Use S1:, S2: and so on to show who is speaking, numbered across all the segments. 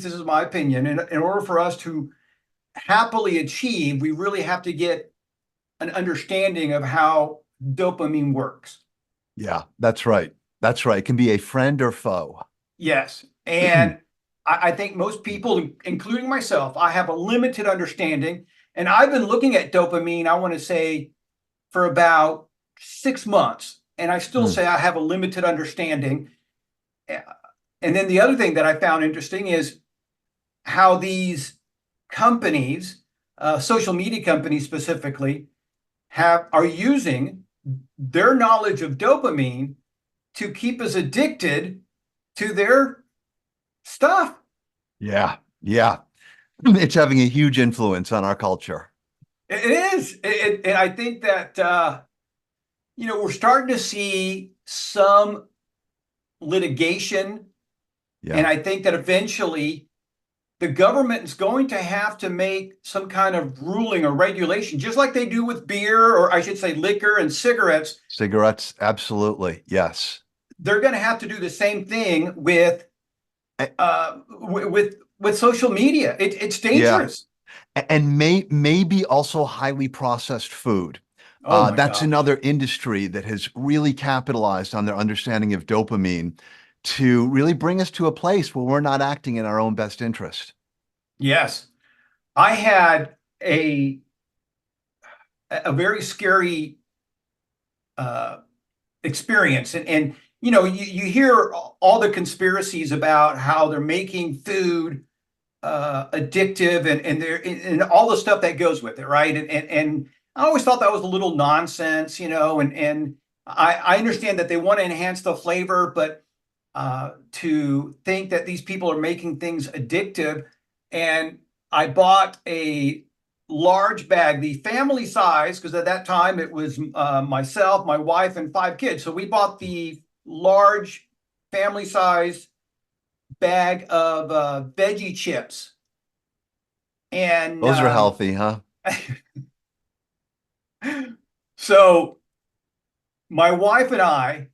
S1: this is my opinion, in order for us to happily achieve, we really have to get an understanding of how dopamine works.
S2: Yeah, that's right. That's right. It can be a friend or foe.
S1: Yes. And I think most people, including myself, I have a limited understanding. And I've been looking at dopamine, I want to say, for about 6 months. And I still
S2: Mm,
S1: say I have a limited understanding. And then the other thing that I found interesting is how these companies, social media companies specifically, are using their knowledge of dopamine to keep us addicted to their stuff.
S2: yeah, yeah. It's having a huge influence on our culture.
S1: It is. And I think that, we're starting to see some litigation. And
S2: Yeah.
S1: I think that eventually the government is going to have to make some kind of ruling or regulation, just like they do with beer, or I should say liquor and cigarettes.
S2: Cigarettes, absolutely. Yes.
S1: They're going to have to do the same thing with
S2: A-
S1: social media. It's
S2: Yeah.
S1: dangerous.
S2: And maybe also highly processed food.
S1: Oh my
S2: That's
S1: gosh.
S2: another industry that has really capitalized on their understanding of dopamine to really bring us to a place where we're not acting in our own best interest.
S1: Yes. I had a very scary uh, experience. And you hear all the conspiracies about how they're making food addictive and all the stuff that goes with it, right? And I always thought that was a little nonsense, and I understand that they want to enhance the flavor, but to think that these people are making things addictive. And I bought a large bag, the family size, because at that time it was myself, my wife, and 5 kids. So we bought the large family size bag of veggie chips. And
S2: Those are healthy, huh?
S1: so my wife and I,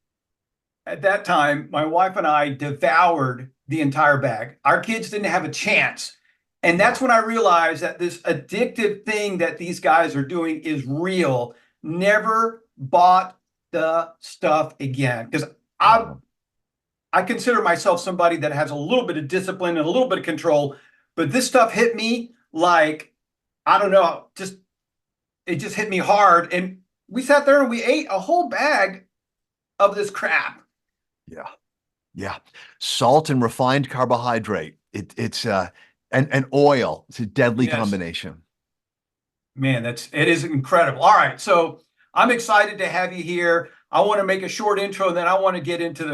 S1: at that time, my wife and I devoured the entire bag. Our kids didn't have a chance. And
S2: Yeah.
S1: that's when I realized that this addictive thing that these guys are doing is real. Never bought the stuff again. Because I
S2: Wow.
S1: I consider myself somebody that has a little bit of discipline and a little bit of control, but this stuff hit me like, I don't know, just it just hit me hard. And we sat there and we ate a whole bag of this crap.
S2: Yeah. Yeah. Salt and refined carbohydrate. And oil. It's a deadly
S1: Yes.
S2: combination.
S1: Man, it is incredible. All right, so I'm excited to have you here. I want to make a short intro, and then I want to get into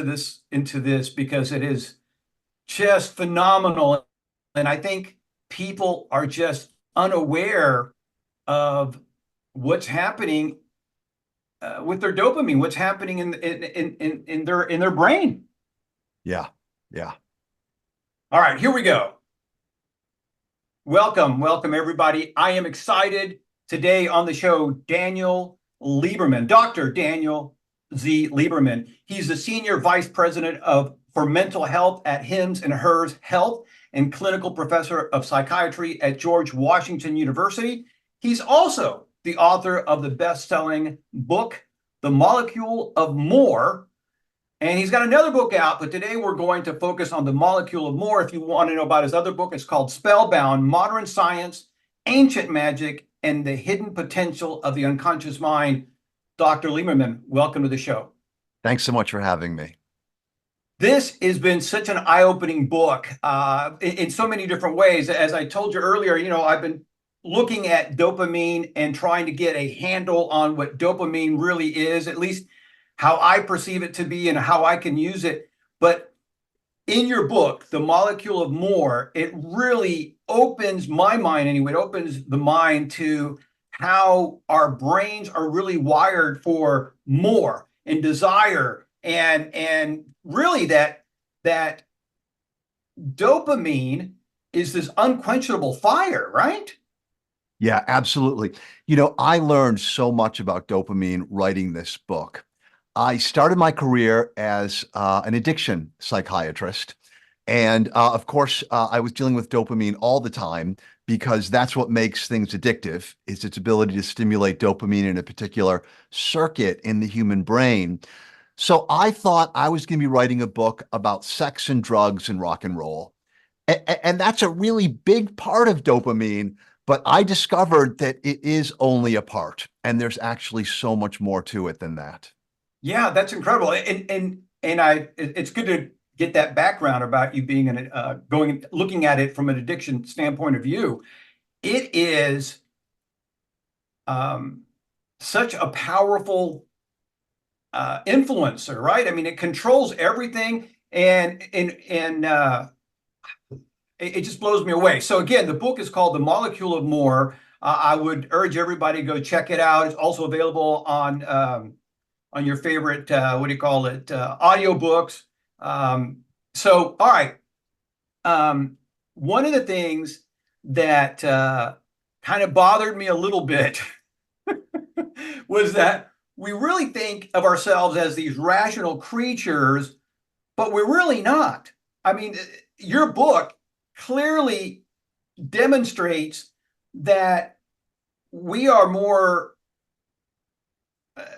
S1: this because it is just phenomenal, and I think people are just unaware of what's happening with their dopamine, what's happening in their brain.
S2: Yeah. Yeah.
S1: All right, here we go. Welcome, welcome everybody. I am excited today on the show, Daniel Lieberman, Dr. Daniel Z. Lieberman. He's the Senior Vice President for Mental Health at Hims and Hers Health and Clinical Professor of Psychiatry at George Washington University. He's also the author of the best-selling book, The Molecule of More, and he's got another book out, but today we're going to focus on The Molecule of More. If you want to know about his other book, it's called Spellbound: Modern Science, Ancient Magic, and the Hidden Potential of the Unconscious Mind. Dr. Lieberman, welcome to the show.
S2: Thanks so much for having me.
S1: This has been such an eye-opening book in so many different ways. As I told you earlier, I've been looking at dopamine and trying to get a handle on what dopamine really is, at least how I perceive it to be and how I can use it. But in your book, The Molecule of More, it really opens my mind anyway. It opens the mind to how our brains are really wired for more and desire, and really that dopamine is this unquenchable fire, right?
S2: Yeah, absolutely. I learned so much about dopamine writing this book. I started my career as an addiction psychiatrist. And of course, I was dealing with dopamine all the time because that's what makes things addictive, is its ability to stimulate dopamine in a particular circuit in the human brain. So I thought I was going to be writing a book about sex and drugs and rock and roll. And that's a really big part of dopamine, but I discovered that it is only a part, and there's actually so much more to it than that.
S1: Yeah, that's incredible. It's good to get that background about you being looking at it from an addiction standpoint of view. It is um, such a powerful influencer, right? I mean, it controls everything, and it just blows me away. So again, the book is called The Molecule of More. I would urge everybody to go check it out. It's also available on your favorite what do you call it, audiobooks. So all right, one of the things that kind of bothered me a little bit was that we really think of ourselves as these rational creatures, but we're really not. I mean, your book clearly demonstrates that we are more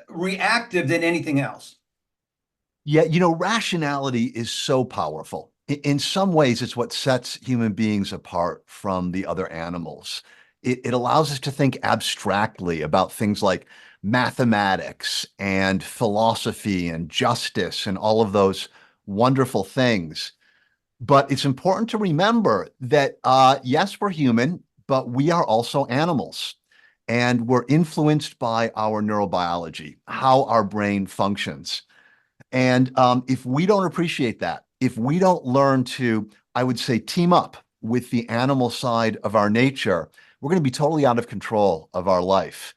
S1: reactive than anything else.
S2: Yeah, rationality is so powerful. In some ways, it's what sets human beings apart from the other animals. It allows us to think abstractly about things like mathematics and philosophy and justice and all of those wonderful things. But it's important to remember that, yes, we're human, but we are also animals. And we're influenced by our neurobiology, how our brain functions. And if we don't appreciate that, if we don't learn to, I would say, team up with the animal side of our nature, we're going to be totally out of control of our life.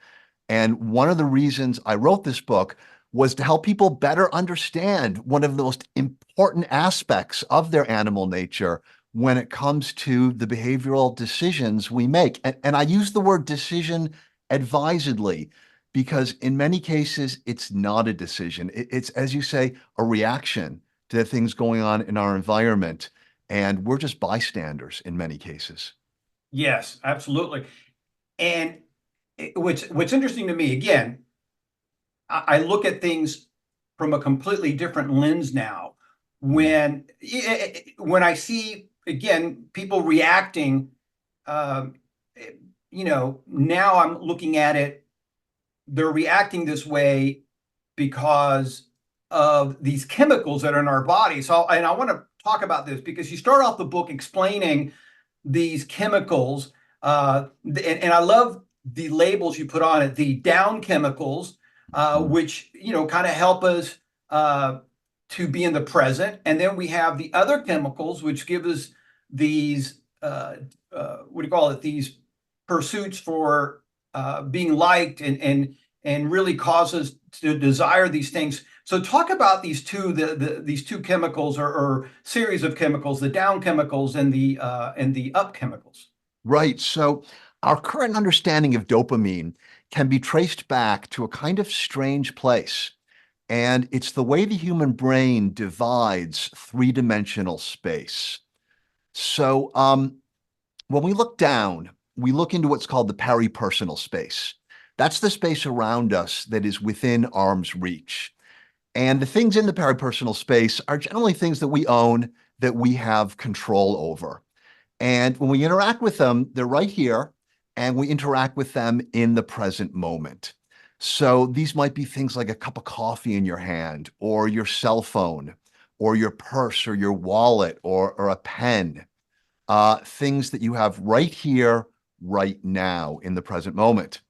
S2: And one of the reasons I wrote this book was to help people better understand one of the most important aspects of their animal nature when it comes to the behavioral decisions we make. And I use the word decision advisedly because in many cases, it's not a decision. It's, as you say, a reaction to things going on in our environment. And we're just bystanders in many cases.
S1: Yes, absolutely. And what's interesting to me, again, I look at things from a completely different lens now. When I see again people reacting, um, now I'm looking at it. They're reacting this way because of these chemicals that are in our body. So, and I want to talk about this because you start off the book explaining these chemicals, and I love the labels you put on it. The down chemicals, which kind of help us to be in the present, and then we have the other chemicals, which give us these what do you call it? These pursuits for being liked and really cause us to desire these things. So talk about these two chemicals or series of chemicals, the down chemicals and the up chemicals.
S2: Right. So our current understanding of dopamine can be traced back to a kind of strange place. And it's the way the human brain divides three-dimensional space. So when we look down, we look into what's called the peripersonal space. That's the space around us that is within arm's reach. And the things in the peripersonal space are generally things that we own, that we have control over. And when we interact with them, they're right here, and we interact with them in the present moment. So these might be things like a cup of coffee in your hand, or your cell phone, or your purse, or your wallet, or a pen, things that you have right here, right now, in the present moment.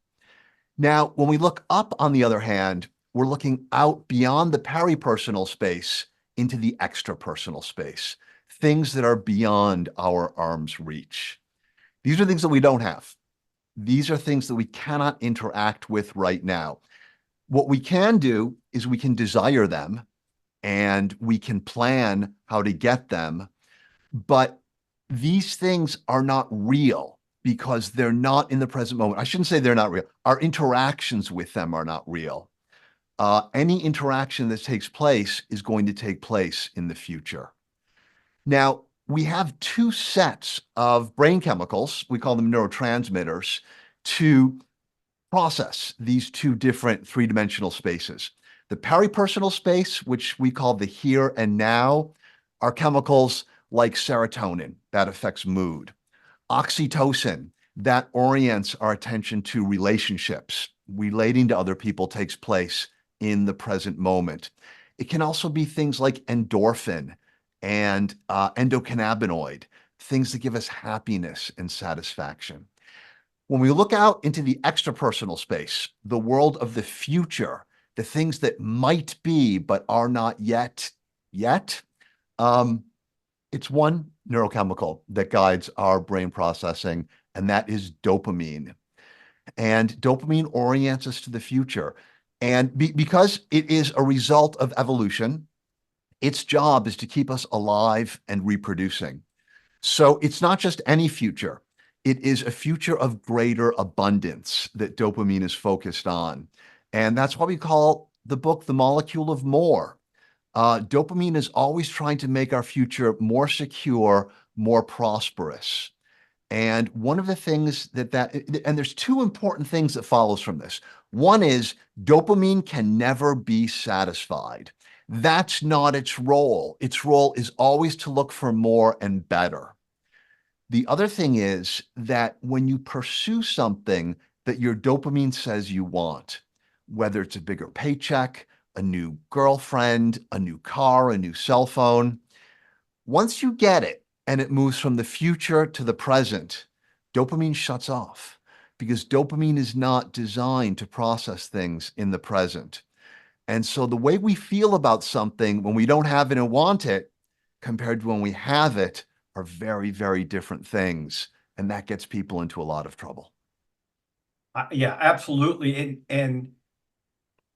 S2: Now, when we look up, on the other hand, we're looking out beyond the peripersonal space into the extrapersonal space, things that are beyond our arm's reach. These are things that we don't have. These are things that we cannot interact with right now. What we can do is we can desire them and we can plan how to get them, but these things are not real because they're not in the present moment. I shouldn't say they're not real. Our interactions with them are not real. Any interaction that takes place is going to take place in the future. Now, we have two sets of brain chemicals, we call them neurotransmitters, to process these two different three-dimensional spaces. The peripersonal space, which we call the here and now, are chemicals like serotonin that affects mood, oxytocin that orients our attention to relationships. Relating to other people takes place in the present moment. It can also be things like endorphin and endocannabinoid, things that give us happiness and satisfaction. When we look out into the extrapersonal space, the world of the future, the things that might be but are not yet, um, it's one neurochemical that guides our brain processing, and that is dopamine. And dopamine orients us to the future. And because it is a result of evolution, its job is to keep us alive and reproducing. So it's not just any future. It is a future of greater abundance that dopamine is focused on. And that's why we call the book The Molecule of More. Dopamine is always trying to make our future more secure, more prosperous. And one of the things and there's two important things that follows from this. One is dopamine can never be satisfied. That's not its role. Its role is always to look for more and better. The other thing is that when you pursue something that your dopamine says you want, whether it's a bigger paycheck, a new girlfriend, a new car, a new cell phone, once you get it and it moves from the future to the present, dopamine shuts off because dopamine is not designed to process things in the present. And so the way we feel about something when we don't have it and want it compared to when we have it are very, very different things. And that gets people into a lot of trouble.
S1: Yeah, absolutely. And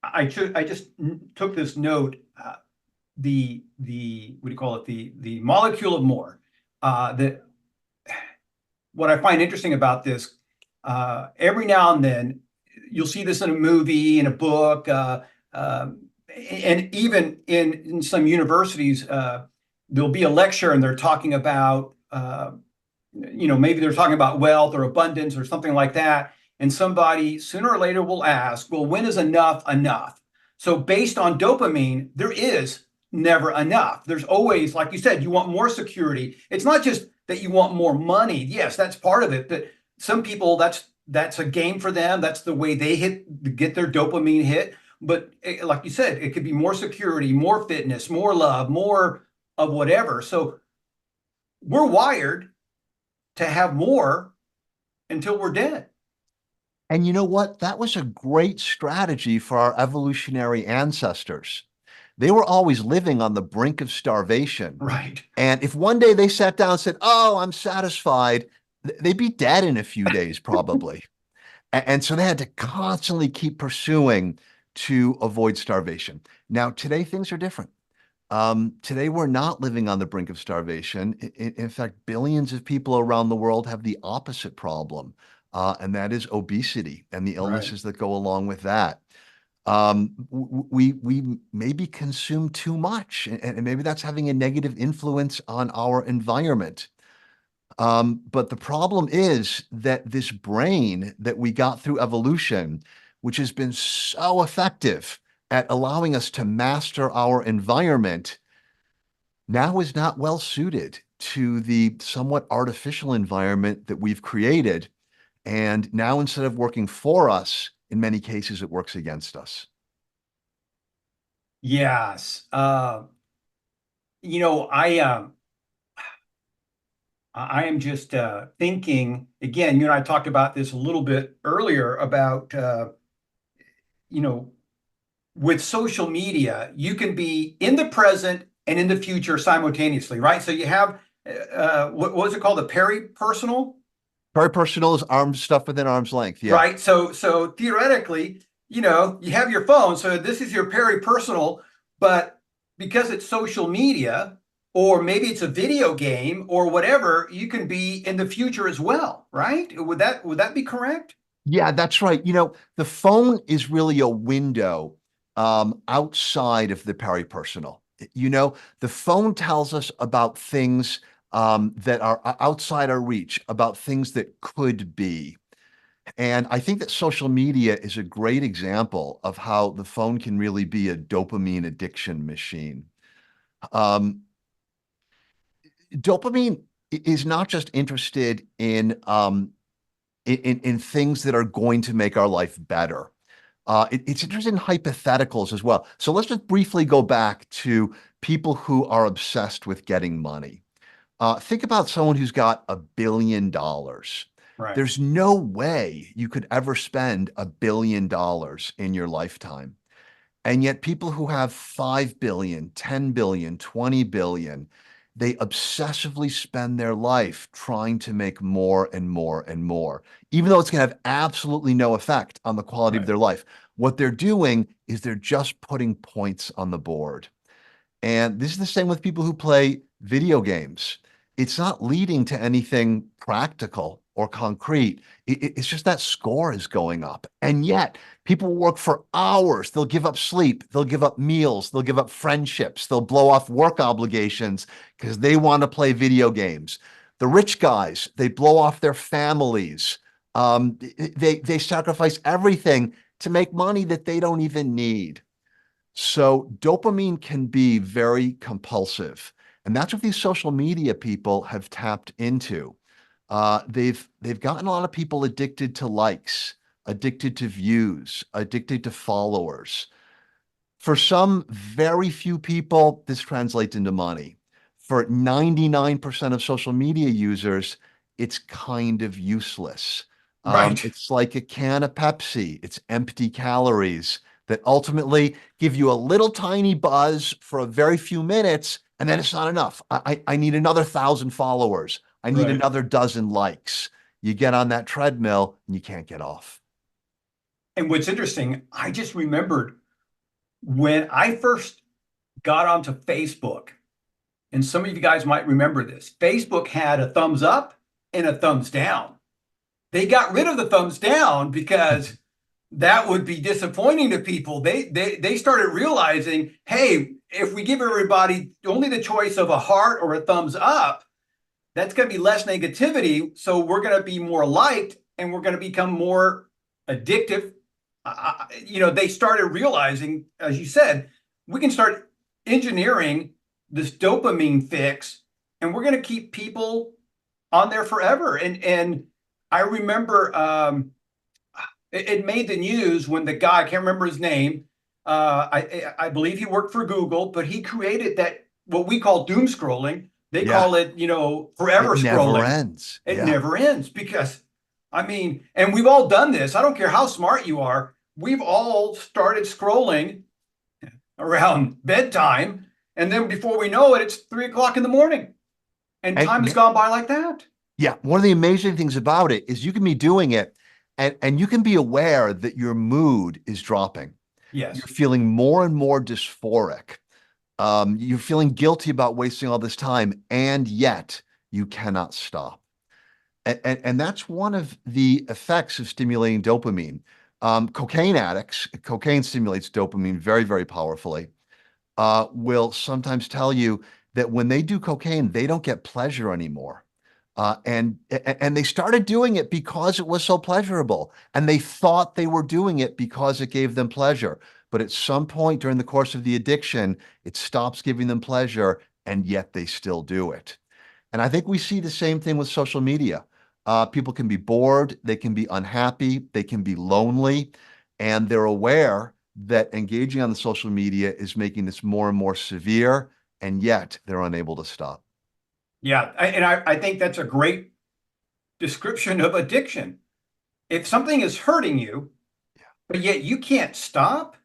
S1: I just took this note. The what do you call it? The molecule of more. That what I find interesting about this. Every now and then, you'll see this in a movie, in a book, and even in some universities. There'll be a lecture and they're talking about, maybe they're talking about wealth or abundance or something like that. And somebody sooner or later will ask, well, when is enough enough? So based on dopamine, there is never enough. There's always, like you said, you want more security. It's not just that you want more money. Yes, that's part of it. But some people, that's a game for them. That's the way they get their dopamine hit. But like you said, it could be more security, more fitness, more love, more of whatever. So we're wired to have more until we're dead.
S2: And you know what? That was a great strategy for our evolutionary ancestors. They were always living on the brink of starvation.
S1: Right.
S2: And if one day they sat down and said, oh, I'm satisfied, they'd be dead in a few days, probably. And so they had to constantly keep pursuing to avoid starvation. Now, today things are different. Today we're not living on the brink of starvation. In fact, billions of people around the world have the opposite problem, and that is obesity and the illnesses that go along with that. We maybe consume too much, and maybe that's having a negative influence on our environment. But the problem is that this brain that we got through evolution, which has been so effective at allowing us to master our environment, now is not well suited to the somewhat artificial environment that we've created. And now, instead of working for us, in many cases, it works against us.
S1: Yes. I am just thinking again. You and I talked about this a little bit earlier about you know with social media, you can be in the present and in the future simultaneously, right? So you have what was it called? The peripersonal,
S2: Very personal is arm stuff within arm's length. Yeah.
S1: right? So theoretically, you have your phone. So this is your peripersonal, but because it's social media, or maybe it's a video game or whatever, you can be in the future as well, right? Would that be correct?
S2: Yeah, that's right. The phone is really a window outside of the peripersonal. The phone tells us about things that are outside our reach, about things that could be. And I think that social media is a great example of how the phone can really be a dopamine addiction machine. Um, Dopamine is not just interested in things that are going to make our life better. It's interested in hypotheticals as well. So let's just briefly go back to people who are obsessed with getting money. Think about someone who's got $1 billion.
S1: Right.
S2: There's no way you could ever spend $1 billion in your lifetime. And yet people who have 5 billion, 10 billion, 20 billion, they obsessively spend their life trying to make more and more and more, even though it's going to have absolutely no effect on the quality of
S1: Right.
S2: their life. What they're doing is they're just putting points on the board. And this is the same with people who play video games. It's not leading to anything practical or concrete. It's just that score is going up. And yet, people work for hours. They'll give up sleep. They'll give up meals. They'll give up friendships. They'll blow off work obligations because they want to play video games. The rich guys, they blow off their families. They sacrifice everything to make money that they don't even need. So dopamine can be very compulsive. And that's what these social media people have tapped into. They've gotten a lot of people addicted to likes, addicted to views, addicted to followers. For some very few people, this translates into money. For 99% of social media users, it's kind of useless.
S1: Right.
S2: It's like a can of Pepsi. It's empty calories that ultimately give you a little tiny buzz for a very few minutes, and then it's not enough. I need another 1,000 followers. I need
S1: Right.
S2: another dozen likes. You get on that treadmill and you can't get off.
S1: And what's interesting, I just remembered when I first got onto Facebook, and some of you guys might remember this, Facebook had a thumbs up and a thumbs down. They got rid of the thumbs down because that would be disappointing to people. They started realizing, hey, if we give everybody only the choice of a heart or a thumbs up, that's going to be less negativity. So we're going to be more liked and we're going to become more addictive. They started realizing, as you said, we can start engineering this dopamine fix and we're going to keep people on there forever. And I remember it made the news when the guy, I can't remember his name, I believe he worked for Google, but he created that, what we call doom scrolling. They
S2: Yeah,
S1: call it,
S2: it
S1: forever
S2: never
S1: scrolling.
S2: ends.
S1: It
S2: Yeah.
S1: never ends because, I mean, and we've all done this. I don't care how smart you are. We've all started scrolling around bedtime. And then before we know it, it's 3 o'clock in the morning and
S2: And
S1: time has gone by like that.
S2: yeah, one of the amazing things about it is you can be doing it and you can be aware that your mood is dropping. You're
S1: Yes.
S2: feeling more and more dysphoric. You're feeling guilty about wasting all this time, and yet you cannot stop. And that's one of the effects of stimulating dopamine. Cocaine addicts, cocaine stimulates dopamine very, very powerfully, will sometimes tell you that when they do cocaine, they don't get pleasure anymore. And they started doing it because it was so pleasurable, and they thought they were doing it because it gave them pleasure. But at some point during the course of the addiction, it stops giving them pleasure, and yet they still do it. And I think we see the same thing with social media. People can be bored, they can be unhappy, they can be lonely, and they're aware that engaging on the social media is making this more and more severe, and yet they're unable to stop.
S1: Yeah. I think that's a great description of addiction. If something is hurting you, but yet you can't stop,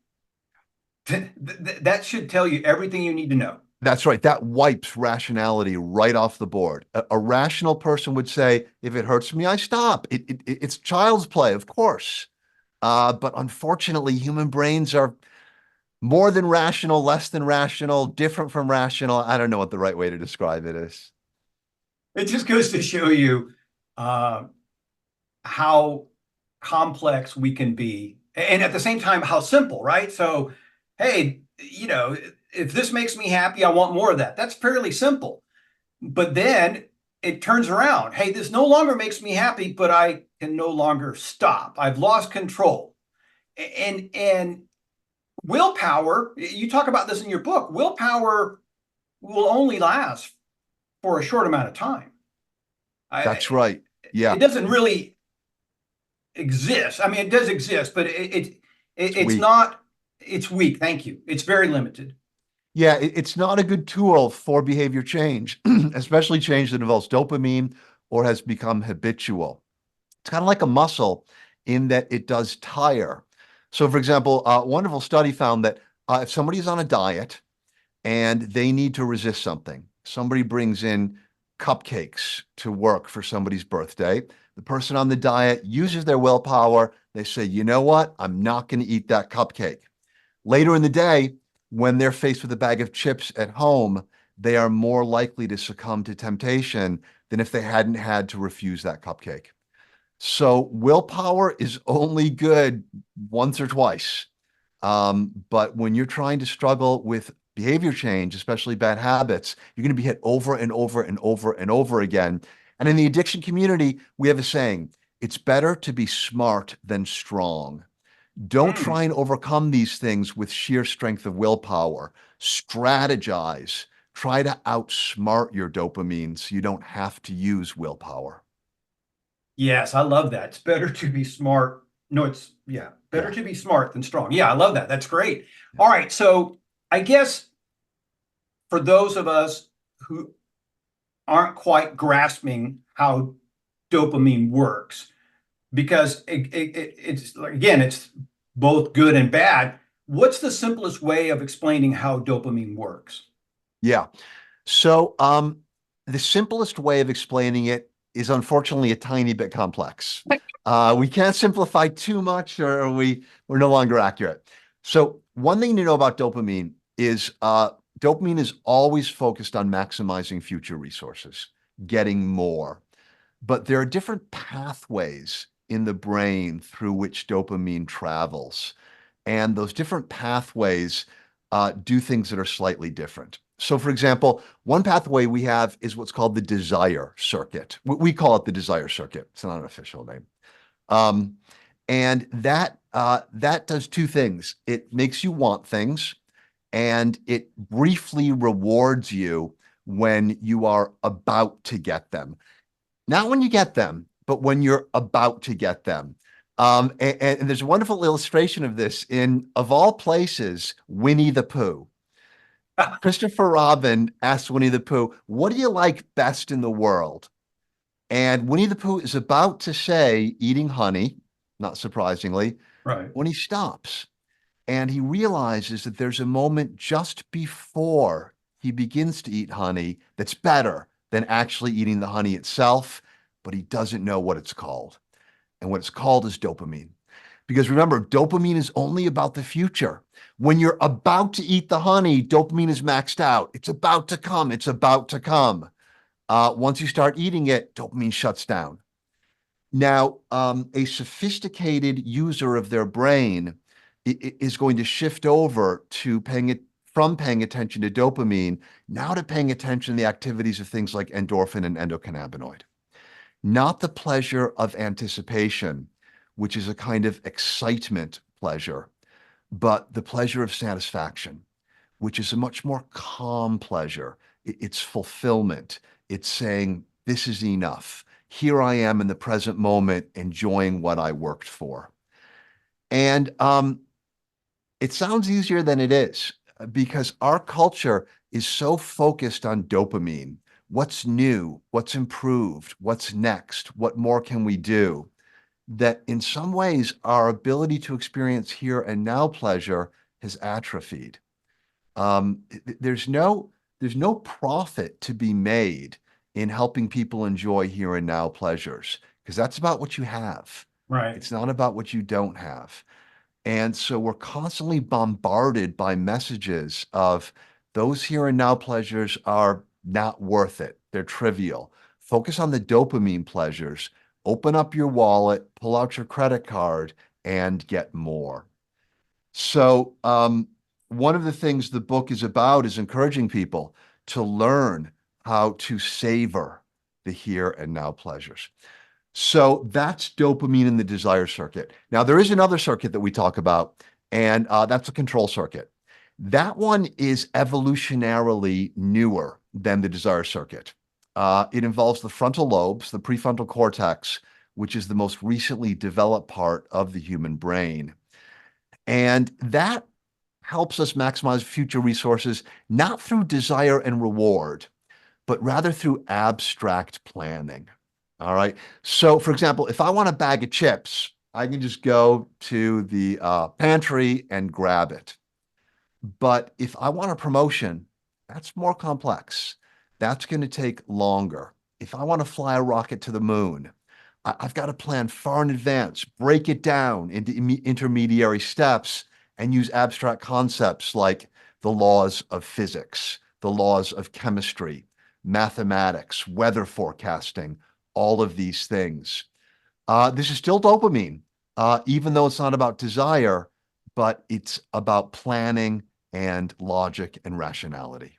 S1: that should tell you everything you need to know.
S2: That's right. That wipes rationality right off the board. A rational person would say, if it hurts me, I stop. It's child's play, of course. But unfortunately, human brains are more than rational, less than rational, different from rational. I don't know what the right way to describe it is.
S1: It just goes to show you uh, how complex we can be, and at the same time, how simple, right? So, hey, if this makes me happy, I want more of that. That's fairly simple. But then it turns around. Hey, this no longer makes me happy, but I can no longer stop. I've lost control. And willpower, you talk about this in your book, willpower will only last for a short amount of time.
S2: That's
S1: I,
S2: right.
S1: it
S2: Yeah,
S1: doesn't really exist. I mean, it does exist, but
S2: it's
S1: it's
S2: weak.
S1: not, it's weak. Thank you. It's very limited.
S2: Yeah, it's not a good tool for behavior change, especially change that involves dopamine or has become habitual. It's kind of like a muscle in that it does tire. So, for example, a wonderful study found that if somebody is on a diet and they need to resist something, somebody brings in cupcakes to work for somebody's birthday. The person on the diet uses their willpower. They say, you know what? I'm not going to eat that cupcake. Later in the day, when they're faced with a bag of chips at home, they are more likely to succumb to temptation than if they hadn't had to refuse that cupcake. So willpower is only good once or twice. But when you're trying to struggle with behavior change, especially bad habits, you're going to be hit over and over and over and over again. And in the addiction community, we have a saying, it's better to be smart than strong. Don't
S1: Hmm.
S2: try and overcome these things with sheer strength of willpower. Strategize. Try to outsmart your dopamine so you don't have to use willpower.
S1: Yes, I love that. It's better to be smart. No, it's, yeah, better
S2: Yeah.
S1: to be smart than strong. Yeah, I love that. That's great.
S2: Yeah.
S1: All right. So I guess for those of us who aren't quite grasping how dopamine works, because it's like, again, it's both good and bad. What's the simplest way of explaining how dopamine works?
S2: Yeah. So, the simplest way of explaining it is unfortunately a tiny bit complex. We can't simplify too much or we're no longer accurate. So, one thing to know about dopamine is dopamine is always focused on maximizing future resources, getting more. But there are different pathways in the brain through which dopamine travels. And those different pathways do things that are slightly different. So, for example, one pathway we have is what's called the desire circuit. We call it the desire circuit. It's not an official name. Um, and that does two things. It makes you want things, and it briefly rewards you when you are about to get them. Not when you get them, but when you're about to get them. And there's a wonderful illustration of this in, of all places, Winnie the Pooh. Christopher Robin asked Winnie the Pooh, what do you like best in the world? And Winnie the Pooh is about to say eating honey, not surprisingly,
S1: Right.
S2: when he stops and he realizes that there's a moment just before he begins to eat honey that's better than actually eating the honey itself, but he doesn't know what it's called. And what it's called is dopamine. Because remember, dopamine is only about the future. When you're about to eat the honey, dopamine is maxed out. It's about to come. It's about to come. Once you start eating it, dopamine shuts down. Now, a sophisticated user of their brain is going to shift over to paying it from paying attention to dopamine now to paying attention to the activities of things like endorphin and endocannabinoid. Not the pleasure of anticipation, which is a kind of excitement pleasure, but the pleasure of satisfaction, which is a much more calm pleasure. It's fulfillment. It's saying, this is enough. Here I am in the present moment, enjoying what I worked for. And it sounds easier than it is because our culture is so focused on dopamine. What's new? What's improved? What's next? What more can we do? That in some ways, our ability to experience here and now pleasure has atrophied. Um, there's no profit to be made in helping people enjoy here and now pleasures because that's about what you have.
S1: Right.
S2: It's not about what you don't have. And so we're constantly bombarded by messages of those here and now pleasures are not worth it. They're trivial. Focus on the dopamine pleasures. Open up your wallet, pull out your credit card, and get more. So, one of the things the book is about is encouraging people to learn how to savor the here and now pleasures. So that's dopamine in the desire circuit. Now, there is another circuit that we talk about, and that's a control circuit. That one is evolutionarily newer than the desire circuit. It involves the frontal lobes, the prefrontal cortex, which is the most recently developed part of the human brain. And that helps us maximize future resources, not through desire and reward, but rather through abstract planning. All right. So, for example, if I want a bag of chips, I can just go to the pantry and grab it. But if I want a promotion, that's more complex. That's going to take longer. If I want to fly a rocket to the moon, I've got to plan far in advance, break it down into intermediary steps, and use abstract concepts like the laws of physics, the laws of chemistry, mathematics, weather forecasting, all of these things. This is still dopamine, even though it's not about desire, but it's about planning and logic and rationality.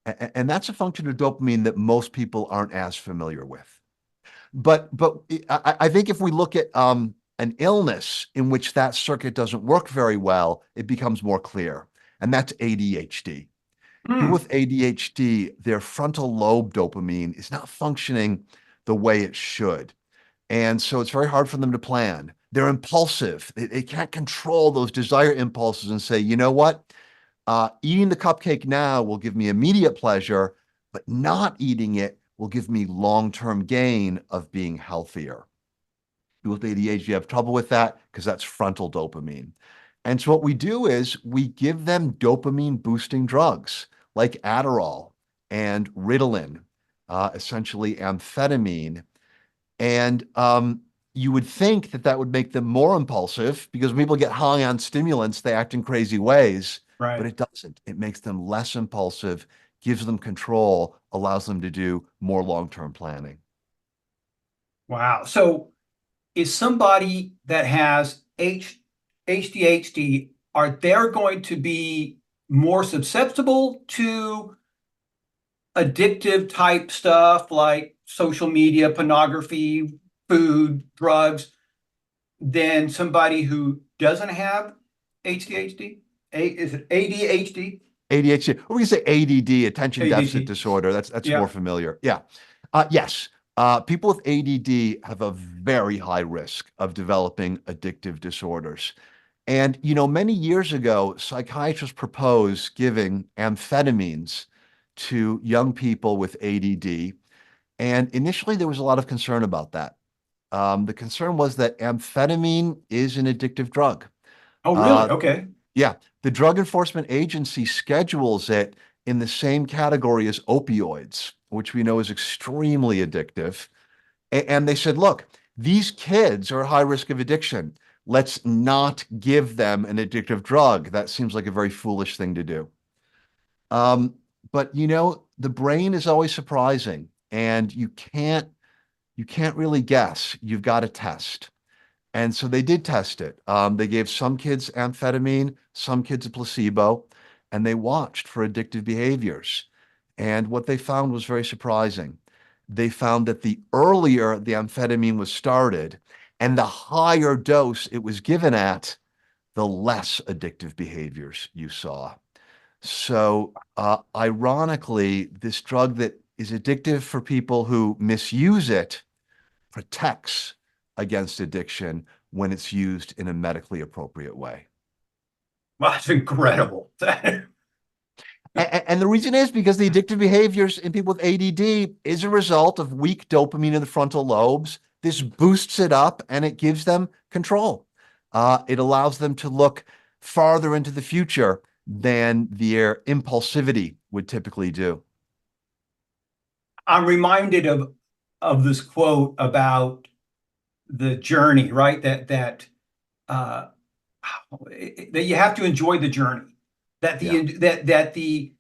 S2: And that's a function of dopamine that most people aren't as familiar with. But I think if we look at an illness in which that circuit doesn't work very well, it becomes more clear. And that's ADHD. People
S1: Hmm.
S2: with ADHD, their frontal lobe dopamine is not functioning the way it should. And so it's very hard for them to plan. They're impulsive. They can't control those desire impulses and say, you know what? Eating the cupcake now will give me immediate pleasure, but not eating it will give me long-term gain of being healthier. People with ADHD have trouble with that because that's frontal dopamine. And so what we do is we give them dopamine boosting drugs like Adderall and Ritalin, essentially amphetamine. And you would think that that would make them more impulsive because when people get high on stimulants, they act in crazy ways, but
S1: Right.
S2: it doesn't. It makes them less impulsive, gives them control, allows them to do more long-term planning.
S1: Wow. So is somebody that has HDHD, are they going to be more susceptible to addictive type stuff like social media, pornography, food, drugs than somebody who doesn't have ADHD? Is it ADHD?
S2: ADHD, or we can say ADD, attention deficit
S1: ADD.
S2: disorder. That's more
S1: Yeah.
S2: familiar. Yeah. Yes. People with ADD have a very high risk of developing addictive disorders. And, many years ago, psychiatrists proposed giving amphetamines to young people with ADD. And initially, there was a lot of concern about that. The concern was that amphetamine is an addictive drug.
S1: Oh, really?
S2: Uh,
S1: Okay.
S2: yeah, the Drug Enforcement Agency schedules it in the same category as opioids, which we know is extremely addictive. And they said, look, these kids are at high risk of addiction. Let's not give them an addictive drug. That seems like a very foolish thing to do. Um, but the brain is always surprising, and you can't really guess. You've got to test. And so they did test it. They gave some kids amphetamine, some kids a placebo, and they watched for addictive behaviors. And what they found was very surprising. They found that the earlier the amphetamine was started and the higher dose it was given at, the less addictive behaviors you saw. So, ironically, this drug that is addictive for people who misuse it protects against addiction when it's used in a medically appropriate way.
S1: Wow, that's incredible.
S2: And the reason is because the addictive behaviors in people with ADD is a result of weak dopamine in the frontal lobes. This boosts it up and it gives them control. It allows them to look farther into the future than their impulsivity would typically do.
S1: I'm reminded of this quote about the journey, right? Uh, that you have to enjoy the journey.
S2: Yeah.
S1: That the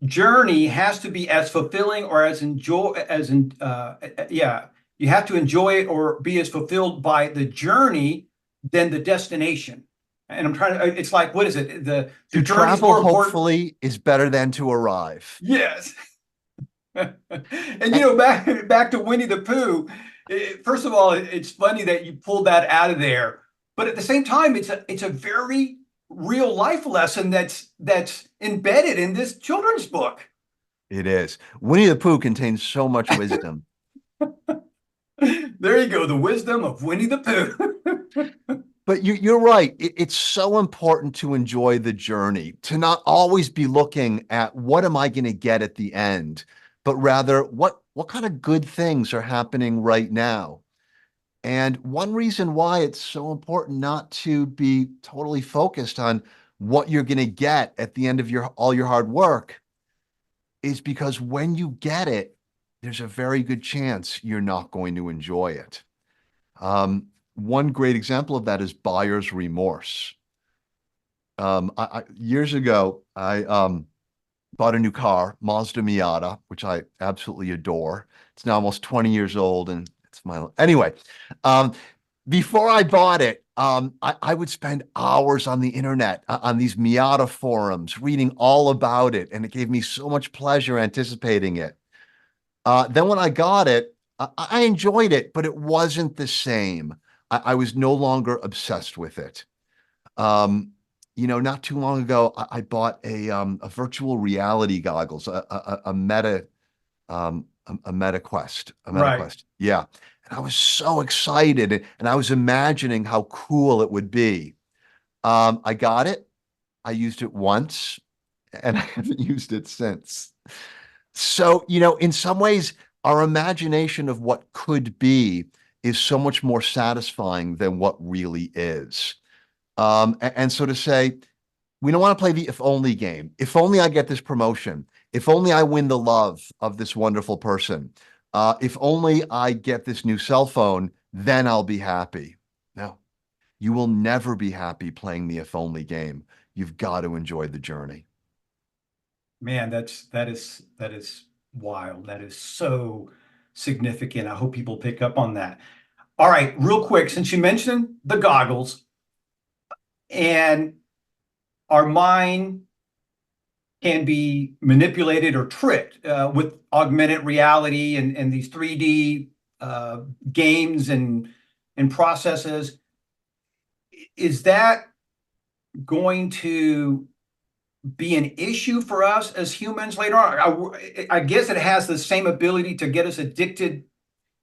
S1: journey has to be as fulfilling or as enjoy as in yeah, you have to enjoy it or be as fulfilled by the journey than the destination. And I'm trying to, it's like, what is it? The
S2: To
S1: journey is
S2: travel,
S1: more important.
S2: hopefully, is better than to arrive.
S1: Yes. And back to Winnie the Pooh. First of all, it's funny that you pulled that out of there, but at the same time, it's a very real life lesson that's embedded in this children's book.
S2: It is. Winnie the Pooh contains so much wisdom.
S1: There you go, the wisdom of Winnie the Pooh.
S2: But you're right. It's so important to enjoy the journey, to not always be looking at what am I going to get at the end, but rather what kind of good things are happening right now. And one reason why it's so important not to be totally focused on what you're going to get at the end of all your hard work is because when you get it, there's a very good chance you're not going to enjoy it. One great example of that is buyer's remorse. Years ago, I bought a new car, Mazda Miata, which I absolutely adore. It's now almost 20 years old, and it's my anyway. Um, Before I bought it, I would spend hours on the internet, on these Miata forums, reading all about it, and it gave me so much pleasure anticipating it. Then when I got it, I enjoyed it, but it wasn't the same. I was no longer obsessed with it. Um, Not too long ago, I bought a virtual reality goggles, a Meta a Meta Quest, a Meta
S1: Right.
S2: Quest. Yeah. And I was so excited and I was imagining how cool it would be. I got it. I used it once and I haven't used it since. So, in some ways, our imagination of what could be is so much more satisfying than what really is. And so to say, we don't want to play the if only game. If only I get this promotion. If only I win the love of this wonderful person. If only I get this new cell phone, then I'll be happy. No, you will never be happy playing the if only game. You've got to enjoy the journey.
S1: Man, that is wild. That is so significant. I hope people pick up on that. All right, real quick, since you mentioned the goggles and our mind can be manipulated or tricked with augmented reality and these 3D games and processes, is that going to be an issue for us as humans later on? I guess it has the same ability to get us addicted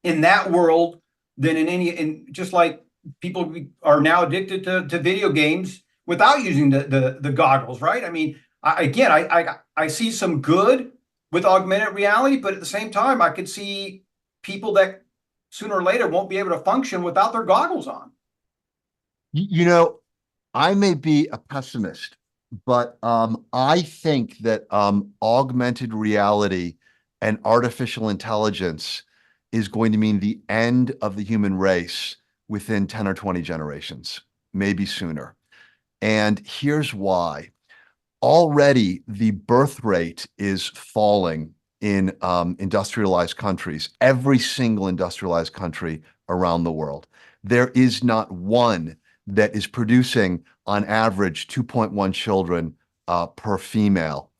S1: in that world than in just like people are now addicted to video games without using the goggles, right? I mean, I see some good with augmented reality, but at the same time, I could see people that sooner or later won't be able to function without their goggles on.
S2: You know, I may be a pessimist, but I think that augmented reality and artificial intelligence is going to mean the end of the human race within 10 or 20 generations, maybe sooner. And here's why. Already, the birth rate is falling in industrialized countries, every single industrialized country around the world. There is not one that is producing, on average, 2.1 children per female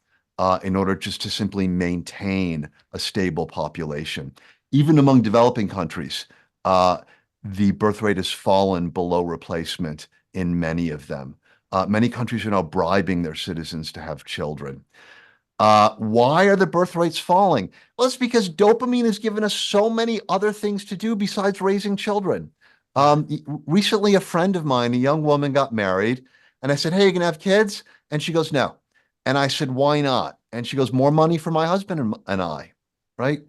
S2: in order just to simply maintain a stable population. Even among developing countries, the birth rate has fallen below replacement in many of them. Many countries are now bribing their citizens to have children. Why are the birth rates falling? Well, it's because dopamine has given us so many other things to do besides raising children. Recently, a friend of mine, a young woman, got married, and I said, "Hey, you gonna have kids?" And she goes, "No." And I said, "Why not?" And she goes, "More money for my husband and I, right?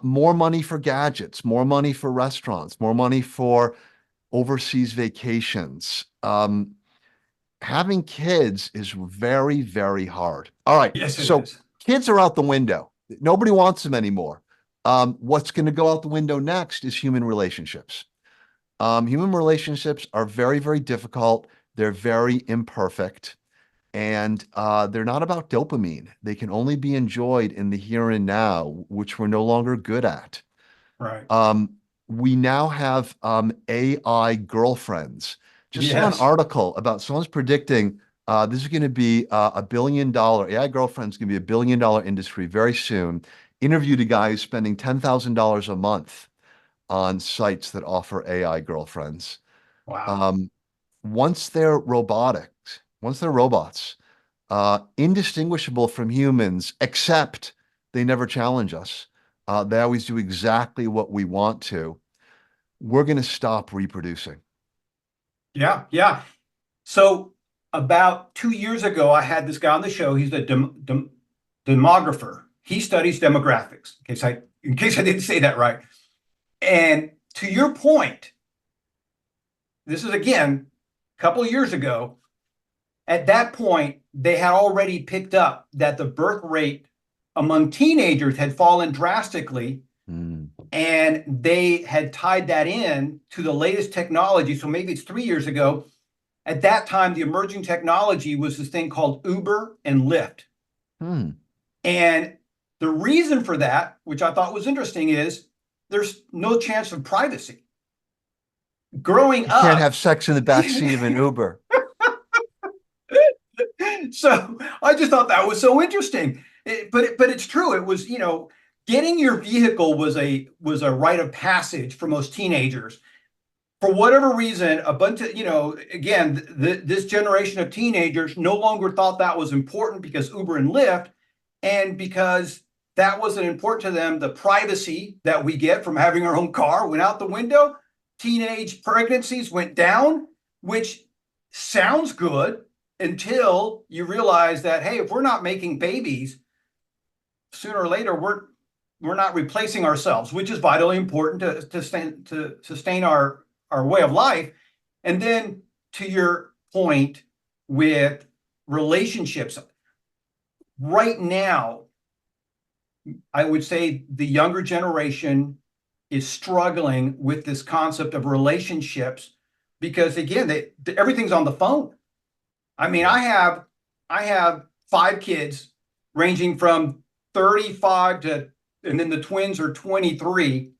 S2: More money for gadgets, more money for restaurants, more money for overseas vacations. Having kids is very, very hard. All right,
S1: Yes, it
S2: so
S1: is.
S2: kids are out the window. Nobody wants them anymore. What's going to go out the window next is human relationships. Human relationships are very, very difficult. They're very imperfect, and they're not about dopamine. They can only be enjoyed in the here and now, which we're no longer good at.
S1: Right.
S2: Um, we now have AI girlfriends. Just saw an
S1: Yes.
S2: article about someone's predicting this is going to be $1 billion. AI girlfriends going to be $1 billion industry very soon. interviewed a guy who's spending $10,000 a month on sites that offer AI girlfriends.
S1: Wow.
S2: Um, once they're robots, indistinguishable from humans, except they never challenge us. They always do exactly what we want to. We're going to stop reproducing.
S1: Yeah, yeah. So about 2 years ago, I had this guy on the show. He's a demographer. He studies demographics. In case I didn't say that right. And to your point, this is again a couple of years ago. At that point, they had already picked up that the birth rate among teenagers had fallen drastically,
S2: Mm.
S1: and they had tied that in to the latest technology. So maybe it's 3 years ago. At that time, the emerging technology was this thing called Uber and Lyft.
S2: Hmm.
S1: And the reason for that, which I thought was interesting, is there's no chance of privacy. Growing
S2: You can't
S1: up,
S2: have sex in the back seat of an Uber.
S1: so I just thought that was so interesting. But it's true. It was, getting your vehicle was a rite of passage for most teenagers. For whatever reason, a bunch of, again, this generation of teenagers no longer thought that was important because Uber and Lyft, and because that wasn't important to them, the privacy that we get from having our own car went out the window. Teenage pregnancies went down, which sounds good until you realize that, hey, if we're not making babies, sooner or later we're not replacing ourselves, which is vitally important to sustain our way of life. And then to your point with relationships, right now, I would say the younger generation is struggling with this concept of relationships because again, everything's on the phone. I mean,
S2: Yeah.
S1: I have 5 kids ranging from 35 to, and then the twins are 23.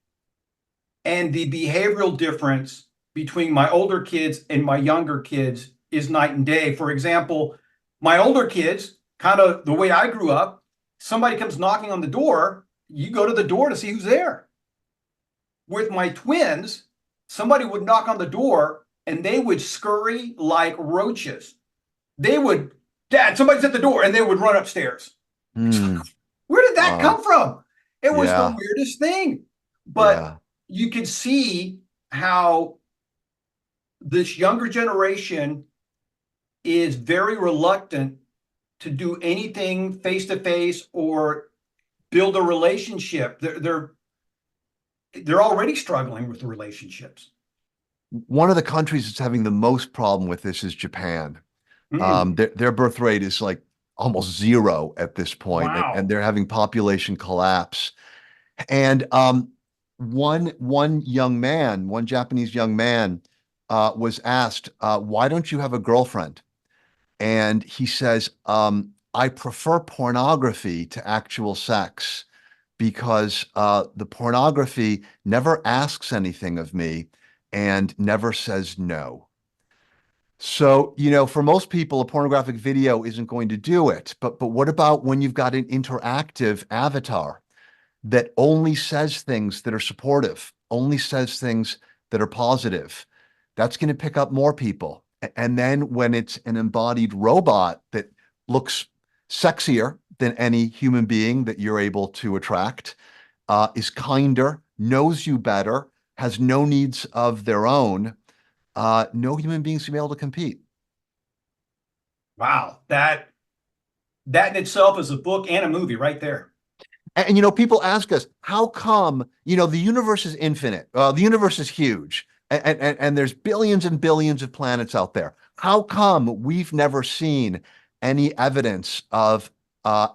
S1: And the behavioral difference between my older kids and my younger kids is night and day. For example, my older kids, kind of the way I grew up, somebody comes knocking on the door, you go to the door to see who's there. With my twins, somebody would knock on the door and they would scurry like roaches. They would, Dad, somebody's at the door, and they would run upstairs.
S2: Hmm.
S1: Where did that
S2: Uh,
S1: come from? It was the
S2: yeah.
S1: weirdest thing. But
S2: Yeah.
S1: you can see how this younger generation is very reluctant to do anything face to face or build a relationship. They're already struggling with the relationships.
S2: One of the countries that's having the most problem with this is Japan.
S1: Mm,
S2: Their birth rate is like almost zero at this point, and
S1: wow.
S2: they're having population collapse. And one young man, one Japanese young man, was asked, "Why don't you have a girlfriend?" And he says, "I prefer pornography to actual sex because the pornography never asks anything of me and never says no." So, for most people, a pornographic video isn't going to do it. But what about when you've got an interactive avatar that only says things that are supportive, only says things that are positive? That's going to pick up more people. And then when it's an embodied robot that looks sexier than any human being that you're able to attract, is kinder, knows you better, has no needs of their own, no human beings will be able to compete.
S1: Wow. That in itself is a book and a movie right there.
S2: And people ask us, how come, the universe is infinite? The universe is huge, and there's billions and billions of planets out there. How come we've never seen any evidence of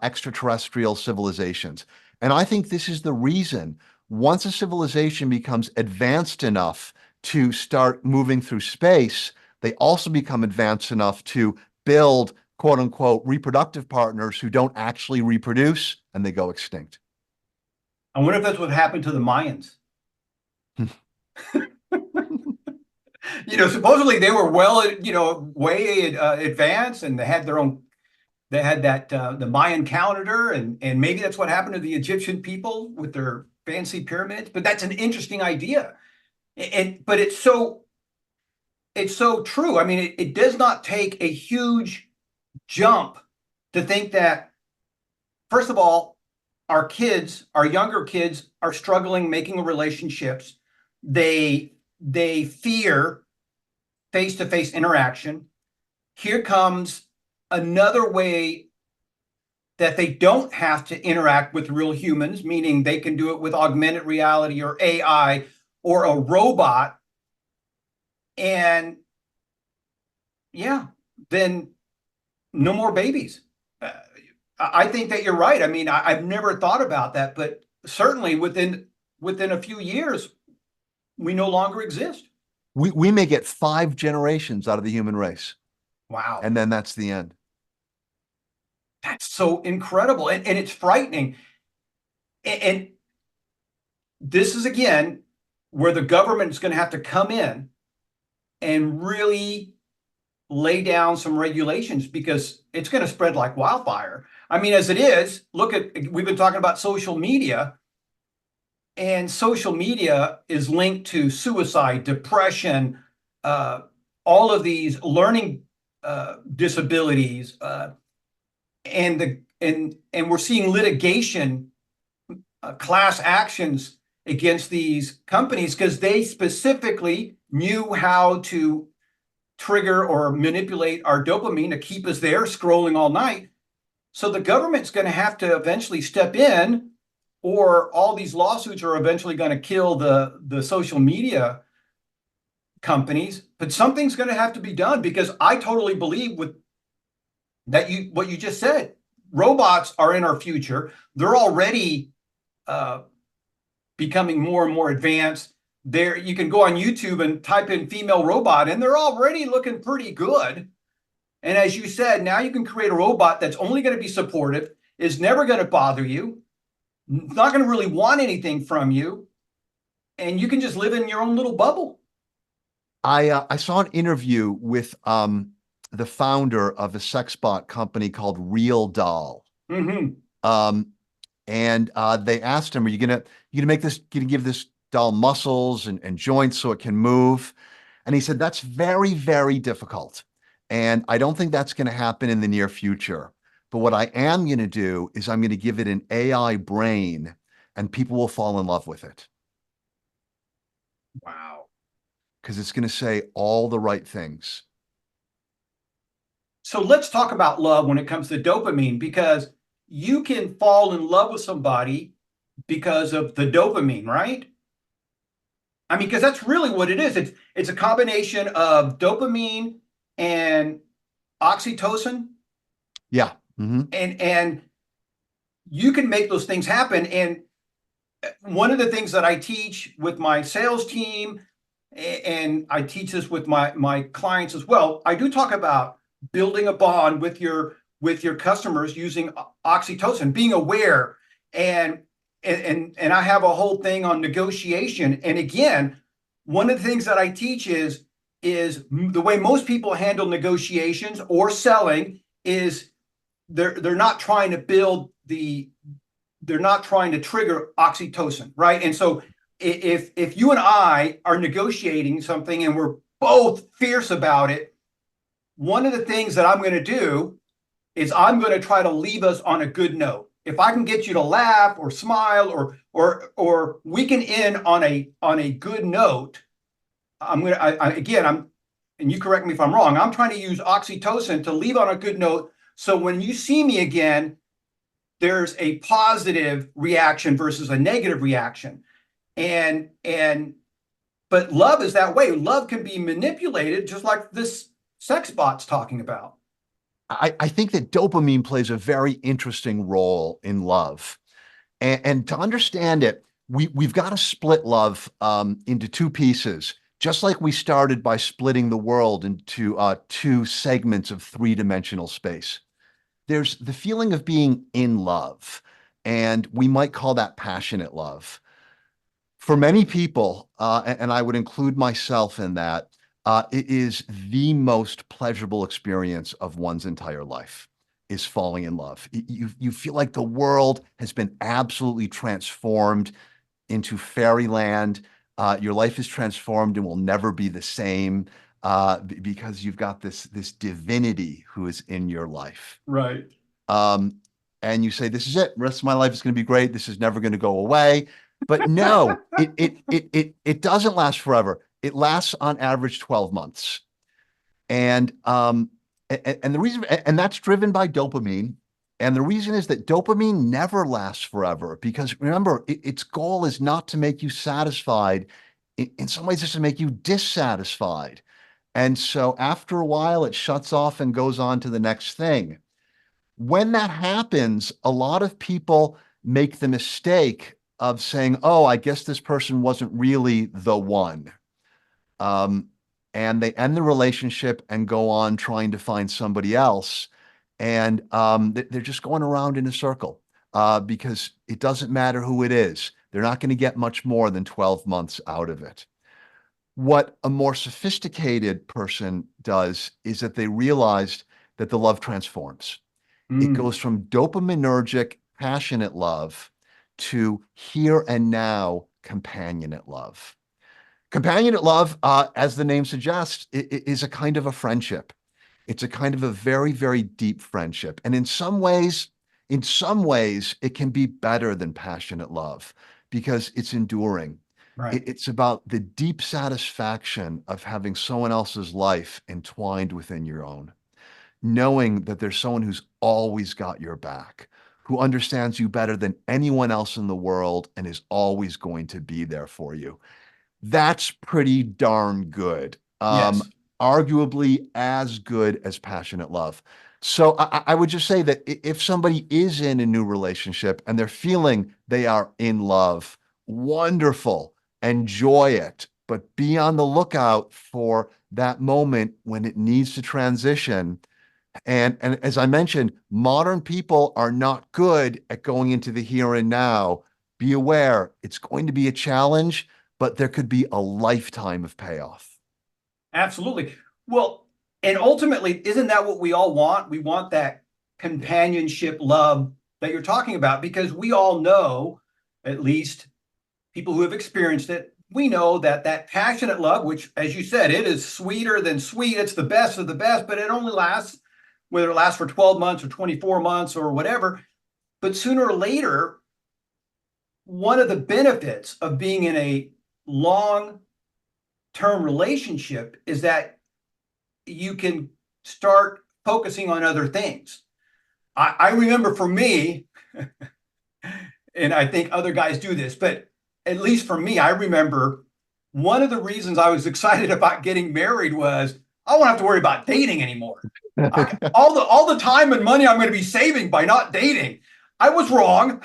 S2: extraterrestrial civilizations? And I think this is the reason. Once a civilization becomes advanced enough to start moving through space, they also become advanced enough to build quote unquote reproductive partners who don't actually reproduce and they go extinct.
S1: I wonder if that's what happened to the Mayans. Supposedly they were way advanced and they had their own they had that the Mayan calendar, and maybe that's what happened to the Egyptian people with their fancy pyramids. But that's an interesting idea, and but it's so true. I mean, it does not take a huge jump to think that, first of all, our kids, our younger kids, are struggling making relationships. They fear face-to-face interaction. Here comes another way that they don't have to interact with real humans, meaning they can do it with augmented reality or AI or a robot. And yeah, then no more babies. Uh, I think that you're right. I mean, I've never thought about that, but certainly within a few years, we no longer exist.
S2: We may get 5 generations out of the human race,
S1: Wow.
S2: and then that's the end.
S1: That's so incredible. And it's frightening. And this is again where the government is going to have to come in and really lay down some regulations because it's going to spread like wildfire. I mean, as it is, we've been talking about social media, and social media is linked to suicide, depression, uh, all of these learning disabilities, and we're seeing litigation, class actions against these companies because they specifically knew how to trigger or manipulate our dopamine to keep us there scrolling all night. So the government's going to have to eventually step in, or all these lawsuits are eventually going to kill the social media companies. But something's going to have to be done because I totally believe with that what you just said. Robots are in our future. They're already uh, becoming more and more advanced. There, you can go on YouTube and type in female robot, and they're already looking pretty good. And as you said, now you can create a robot that's only going to be supportive, is never going to bother you, not going to really want anything from you, and you can just live in your own little bubble.
S2: I saw an interview with the founder of a sex bot company called Real Doll.
S1: Mm-hmm.
S2: Um, and they asked him, "Are you gonna make this? Gonna give this doll muscles and joints so it can move?" And he said, "That's very, very difficult, and I don't think that's going to happen in the near future. But what I am going to do is I'm going to give it an AI brain, and people will fall in love with it
S1: Wow.
S2: because it's going to say all the right things."
S1: So let's talk about love when it comes to dopamine, because you can fall in love with somebody because of the dopamine, right? I mean, because that's really what it is. It's a combination of dopamine and oxytocin,
S2: Yeah. Hmm.
S1: and you can make those things happen. And one of the things that I teach with my sales team, and I teach this with my clients as well, I do talk about building a bond with your customers using oxytocin, being aware, and and I have a whole thing on negotiation. And again, one of the things that I teach is the way most people handle negotiations or selling is they're not trying to build they're not trying to trigger oxytocin, right? And so if you and I are negotiating something and we're both fierce about it, one of the things that I'm going to do is I'm going to try to leave us on a good note. If I can get you to laugh or smile or we can end on a good note, I'm going to again I'm and you correct me if I'm wrong. I'm trying to use oxytocin to leave on a good note. So when you see me again, there's a positive reaction versus a negative reaction. And but love is that way. Love can be manipulated just like this sex bot's talking about.
S2: I think that dopamine plays a very interesting role in love. And to understand it, we've got to split love into 2 pieces, just like we started by splitting the world into 2 segments of 3-dimensional space. There's the feeling of being in love, and we might call that passionate love. For many people, and I would include myself in that, it is the most pleasurable experience of one's entire life. is falling in love. You feel like the world has been absolutely transformed into fairyland. Your life is transformed and will never be the same because you've got this divinity who is in your life.
S1: Right.
S2: Um, and you say, "This is it. The rest of my life is going to be great. This is never going to go away." But no, it doesn't last forever. It lasts on average 12 months. And the reason, and that's driven by dopamine. And the reason is that dopamine never lasts forever because remember, its goal is not to make you satisfied. In some ways, it's to make you dissatisfied. And so after a while, it shuts off and goes on to the next thing. When that happens, a lot of people make the mistake of saying, "Oh, I guess this person wasn't really the one." Um, and they end the relationship and go on trying to find somebody else. And they're just going around in a circle because it doesn't matter who it is. They're not going to get much more than 12 months out of it. What a more sophisticated person does is that they realized that the love transforms. It
S1: Mm,
S2: goes from dopaminergic, passionate love to here and now companionate love. Companionate love, as the name suggests, is a kind of a friendship. It's a kind of a very, very deep friendship. And in some ways, it can be better than passionate love because it's enduring.
S1: right.
S2: It's about the deep satisfaction of having someone else's life entwined within your own, knowing that there's someone who's always got your back, who understands you better than anyone else in the world and is always going to be there for you. That's pretty darn good.
S1: Yes.
S2: Arguably as good as passionate love. So I would just say that if somebody is in a new relationship and they're feeling they are in love, wonderful, enjoy it, but be on the lookout for that moment when it needs to transition. And as I mentioned, modern people are not good at going into the here and now. Be aware, it's going to be a challenge, but there could be a lifetime of payoff.
S1: Absolutely. Well, and ultimately, isn't that what we all want? We want that companionship love that you're talking about because we all know, at least people who have experienced it, we know that that passionate love, which, as you said, it is sweeter than sweet. It's the best of the best, but it only lasts, whether it lasts for 12 months or 24 months or whatever. But sooner or later, one of the benefits of being in a long term relationship is that you can start focusing on other things. I remember for me, and I think other guys do this, but at least for me, I remember one of the reasons I was excited about getting married was I won't have to worry about dating anymore. All the time and money I'm going to be saving by not dating. I was wrong.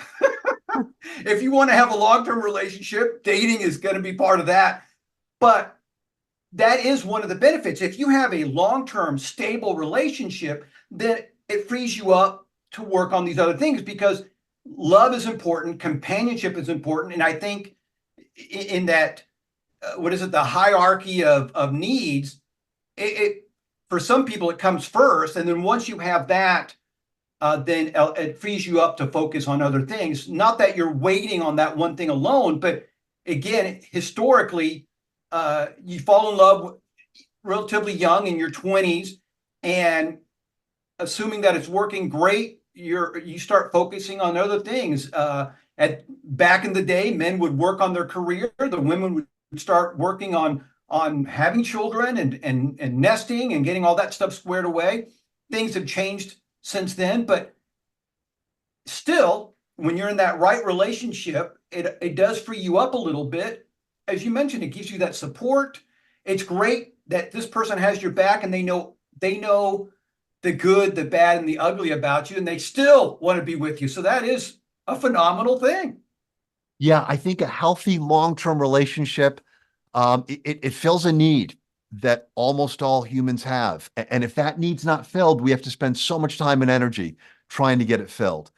S1: If you want to have a long-term relationship, dating is going to be part of that. But that is one of the benefits. If you have a long-term stable relationship, then it frees you up to work on these other things because love is important, companionship is important, and I think in that what is it, the hierarchy of needs, it for some people it comes first, and then once you have that, then it frees you up to focus on other things. Not that you're waiting on that one thing alone, but again, historically, you fall in love relatively young in your 20s, and assuming that it's working great, you start focusing on other things. At back in the day, men would work on their career. The women would start working on having children and nesting and getting all that stuff squared away. Things have changed since then, but still, when you're in that right relationship, it does free you up a little bit. As you mentioned, it gives you that support. It's great that this person has your back and they know the good, the bad, and the ugly about you, and they still want to be with you. So that is a phenomenal thing.
S2: Yeah, I think a healthy long-term relationship, it fills a need that almost all humans have. And if that need's not filled, we have to spend so much time and energy trying to get it filled.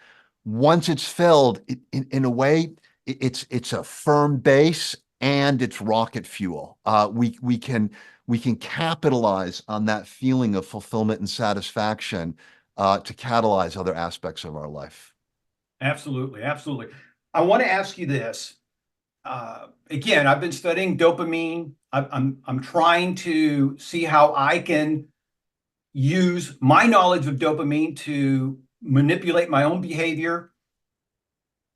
S2: Once it's filled, in a way, it's a firm base and it's rocket fuel. We can capitalize on that feeling of fulfillment and satisfaction to catalyze other aspects of our life.
S1: Absolutely, absolutely. I want to ask you this. Again, I've been studying dopamine. I'm trying to see how I can use my knowledge of dopamine to manipulate my own behavior.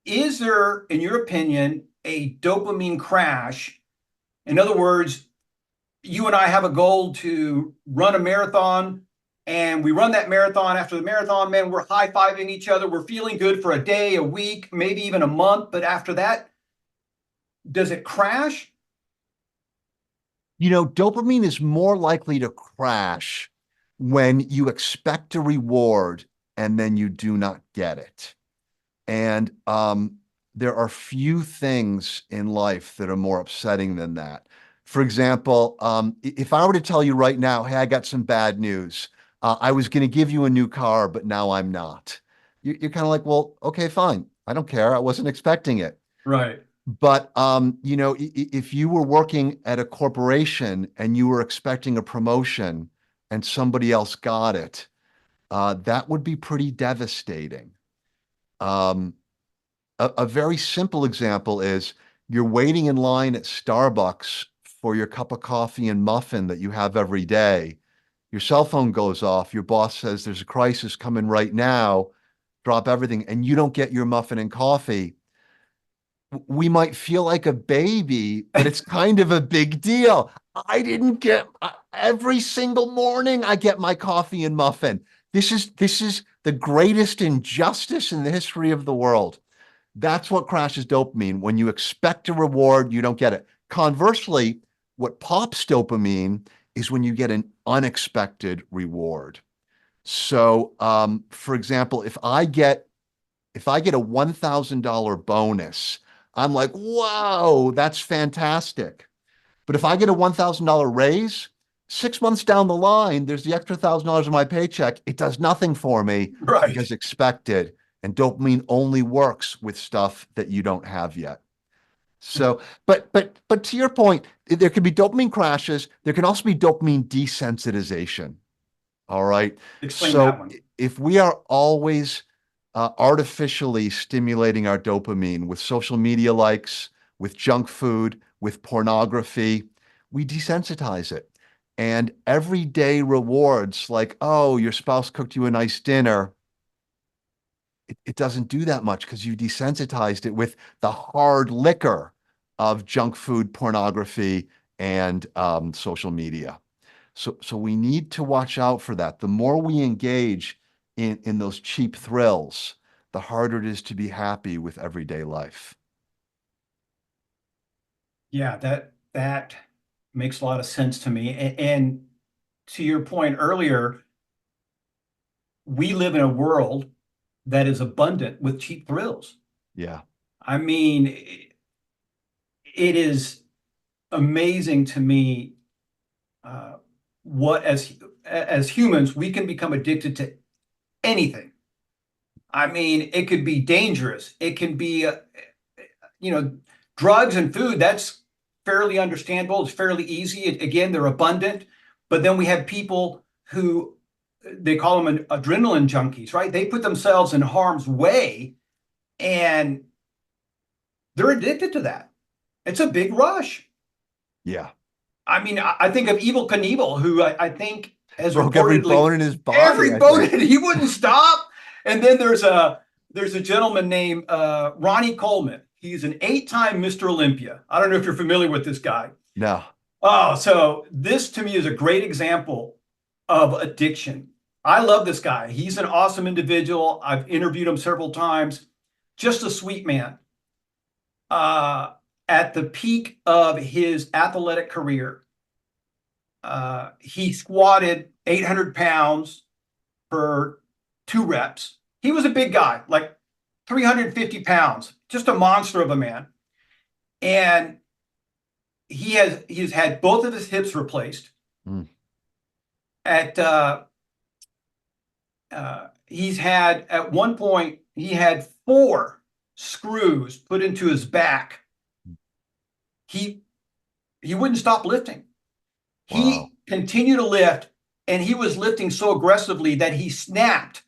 S1: Is there, in your opinion, a dopamine crash? In other words, you and I have a goal to run a marathon, and we run that marathon. After the marathon, man, we're high-fiving each other. We're feeling good for a day, a week, maybe even a month. But after that, does it crash?
S2: You know, dopamine is more likely to crash when you expect a reward and then you do not get it. And there are few things in life that are more upsetting than that. For example, if I were to tell you right now, hey, I got some bad news. I was going to give you a new car, but now I'm not. You're kind of like, well, okay, fine. I don't care. I wasn't expecting it.
S1: Right.
S2: But you know, if you were working at a corporation and you were expecting a promotion and somebody else got it, that would be pretty devastating. Um, a very simple example is you're waiting in line at Starbucks for your cup of coffee and muffin that you have every day. Your cell phone goes off. Your boss says there's a crisis coming right now. Drop everything, and you don't get your muffin and coffee. We might feel like a baby, but it's kind of a big deal. I didn't get every single morning I get my coffee and muffin. This is the greatest injustice in the history of the world. That's what crashes dopamine. When you expect a reward, you don't get it. Conversely, what pops dopamine is when you get an unexpected reward. So, for example, if I get a $1,000 bonus, I'm like, whoa, that's fantastic. But if I get a $1,000 raise, 6 months down the line, there's the extra $1,000 in my paycheck. It does nothing for me
S1: Right.
S2: because expected. And dopamine only works with stuff that you don't have yet. So, but to your point, there can be dopamine crashes. There can also be dopamine desensitization. All right.
S1: Explain that
S2: So
S1: one.
S2: if we are always artificially stimulating our dopamine with social media likes, with junk food, with pornography, we desensitize it. And everyday rewards like, oh, your spouse cooked you a nice dinner, it doesn't do that much because you desensitized it with the hard liquor of junk food, pornography, and social media. So we need to watch out for that. The more we engage in those cheap thrills, the harder it is to be happy with everyday life.
S1: Yeah, that makes a lot of sense to me. And to your point earlier, we live in a world that is abundant with cheap thrills.
S2: Yeah.
S1: I mean, it is amazing to me what as humans we can become addicted to anything. I mean, it could be dangerous. It can be, you know, drugs and food. That's fairly understandable. It's fairly easy. Again, they're abundant. But then we have people who they call them adrenaline junkies, right? They put themselves in harm's way and they're addicted to that. It's a big rush.
S2: Yeah.
S1: I mean, I think of Evil Knievel, who I think has
S2: Broke every
S1: reportedly
S2: bone in his body,
S1: every
S2: I
S1: bone,
S2: think.
S1: he wouldn't stop. And then there's a gentleman named Ronnie Coleman. He's an 8-time Mr. Olympia. I don't know if you're familiar with this guy.
S2: No.
S1: Oh, so this to me is a great example of addiction. I love this guy. He's an awesome individual. I've interviewed him several times. Just a sweet man. Uh, at the peak of his athletic career, he squatted 800 pounds for 2 reps. He was a big guy, like 350 pounds, just a monster of a man. And he's had both of his hips replaced.
S2: Mm.
S1: At He's had at one point he had 4 screws put into his back. He he wouldn't stop lifting.
S2: Wow.
S1: He continued to lift, and he was lifting so aggressively that he snapped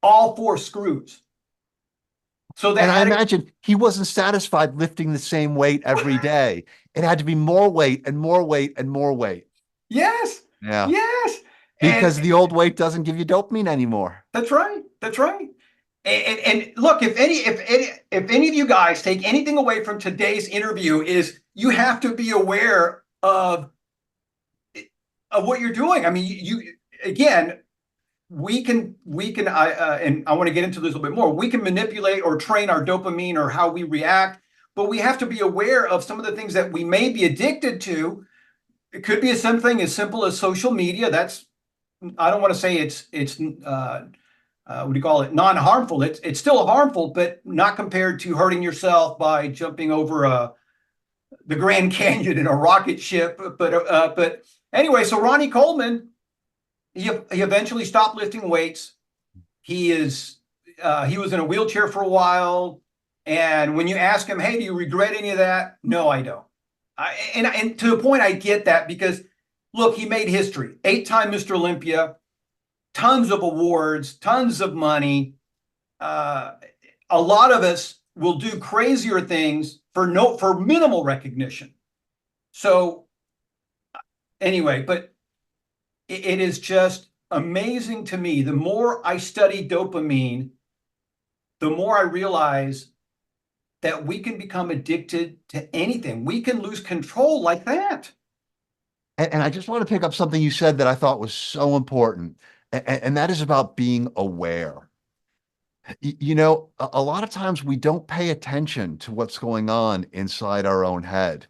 S1: all four screws. So
S2: And I
S1: that
S2: imagine he wasn't satisfied lifting the same weight every day. It had to be more weight and more weight and more weight.
S1: yes,
S2: Yeah.
S1: yes.
S2: Because
S1: And
S2: the old weight doesn't give you dopamine anymore.
S1: that's right. That's right. And look, if any of you guys take anything away from today's interview, is you have to be aware of what you're doing. I mean, you again, we can and I want to get into this a little bit more. We can manipulate or train our dopamine or how we react, but we have to be aware of some of the things that we may be addicted to. It could be something as simple as social media. That's, I don't want to say it's what do you call it, non-harmful. It's still harmful, but not compared to hurting yourself by jumping over the Grand Canyon in a rocket ship. But anyway, so Ronnie Coleman, he eventually stopped lifting weights. He was in a wheelchair for a while, and when you ask him, "Hey, do you regret any of that?" No, I don't. And to the point, I get that because look, he made history. 8-time Mr. Olympia, tons of awards, tons of money. Uh, a lot of us will do crazier things for minimal recognition. So anyway, but it is just amazing to me. The more I study dopamine, the more I realize that we can become addicted to anything. We can lose control like that.
S2: And I just want to pick up something you said that I thought was so important. And that is about being aware. You know, a lot of times we don't pay attention to what's going on inside our own head.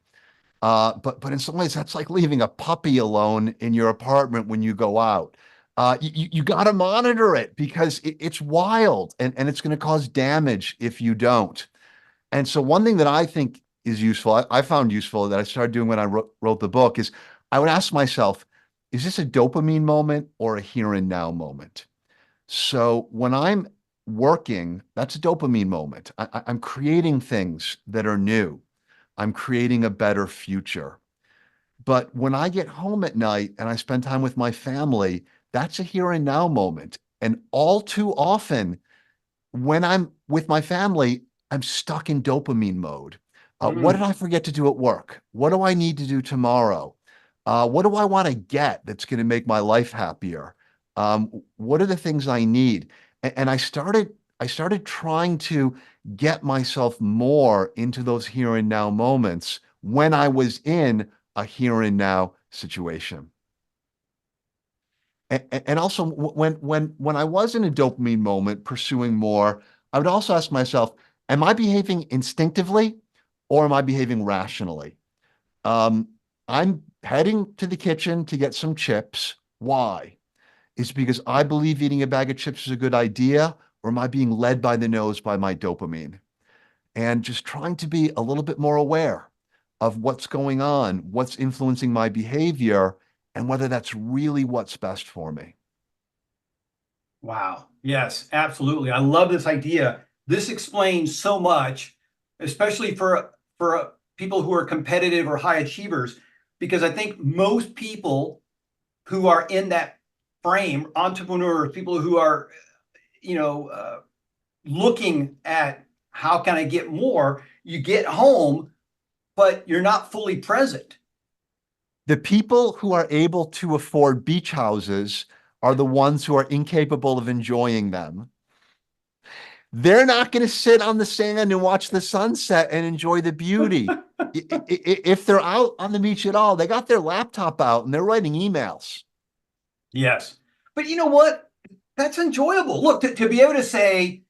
S2: But in some ways, that's like leaving a puppy alone in your apartment when you go out. You got to monitor it because it's wild and it's going to cause damage if you don't. And so, one thing that I think is useful, I found useful that I started doing when I wrote the book is I would ask myself, is this a dopamine moment or a here and now moment? So, when I'm working, that's a dopamine moment. I'm creating things that are new. I'm creating a better future. But when I get home at night and I spend time with my family, that's a here and now moment. And all too often, when I'm with my family, I'm stuck in dopamine mode. What did
S1: Mm,
S2: I forget to do at work? What do I need to do tomorrow? What do I want to get that's going to make my life happier? What are the things I need? And I started trying to get myself more into those here and now moments when I was in a here and now situation. And also when I was in a dopamine moment pursuing more, I would also ask myself, am I behaving instinctively or am I behaving rationally? Um, I'm heading to the kitchen to get some chips. Why? Is it because I believe eating a bag of chips is a good idea, or am I being led by the nose by my dopamine? And just trying to be a little bit more aware of what's going on, what's influencing my behavior, and whether that's really what's best for me.
S1: wow. Yes, absolutely. I love this idea. This explains so much, especially for people who are competitive or high achievers, because I think most people who are in that frame, entrepreneurs, people who are, you know, looking at how can I get more, you get home, but you're not fully present.
S2: The people who are able to afford beach houses are the ones who are incapable of enjoying them. They're not going to sit on the sand and watch the sunset and enjoy the beauty. If they're out on the beach at all, they got their laptop out and they're writing emails.
S1: Yes. But you know what? That's enjoyable. Look, to be able to say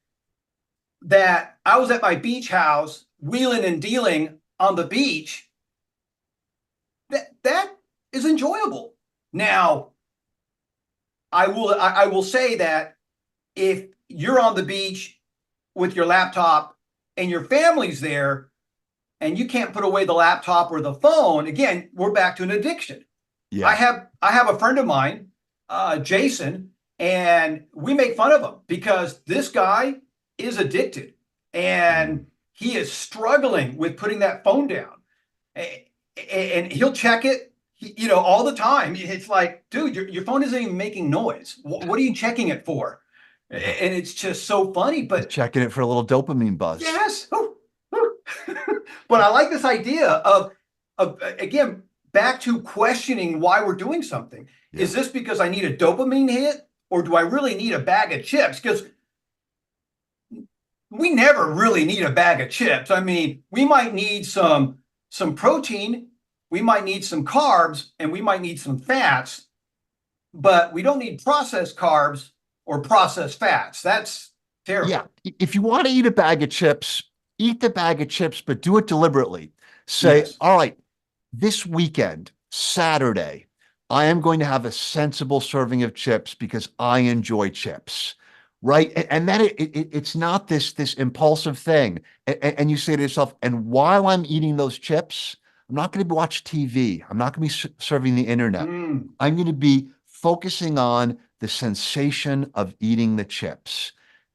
S1: that I was at my beach house wheeling and dealing on the beach, that is enjoyable. Now, I will say that if you're on the beach with your laptop and your family's there and you can't put away the laptop or the phone, again, we're back to an addiction. I
S2: Yeah.
S1: have I have a friend of mine, Jason, and we make fun of him because this guy is addicted
S2: Mm.
S1: and he is struggling with putting that phone down. And he'll check it, all the time. It's like, dude, your phone isn't even making noise. What are you checking it for?
S2: Yeah.
S1: And it's just so funny.
S2: Just
S1: But
S2: checking it for a little dopamine buzz.
S1: yes, but I like this idea of again back to questioning why we're doing something. Is
S2: Yeah.
S1: this because I need a dopamine hit, or do I really need a bag of chips? Because we never really need a bag of chips. I mean, we might need some protein, we might need some carbs, and we might need some fats, but we don't need processed carbs or processed fats. That's
S2: Yeah.
S1: terrible.
S2: If you want to eat a bag of chips, eat the bag of chips, but do it deliberately. Say,
S1: Yes.
S2: all right, this weekend, Saturday, I am going to have a sensible serving of chips because I enjoy chips. Right. And then it's not this impulsive thing. And you say to yourself, and while I'm eating those chips, I'm not going to watch TV. I'm not going to be surfing the internet.
S1: Mm.
S2: I'm going to be focusing on the sensation of eating the chips.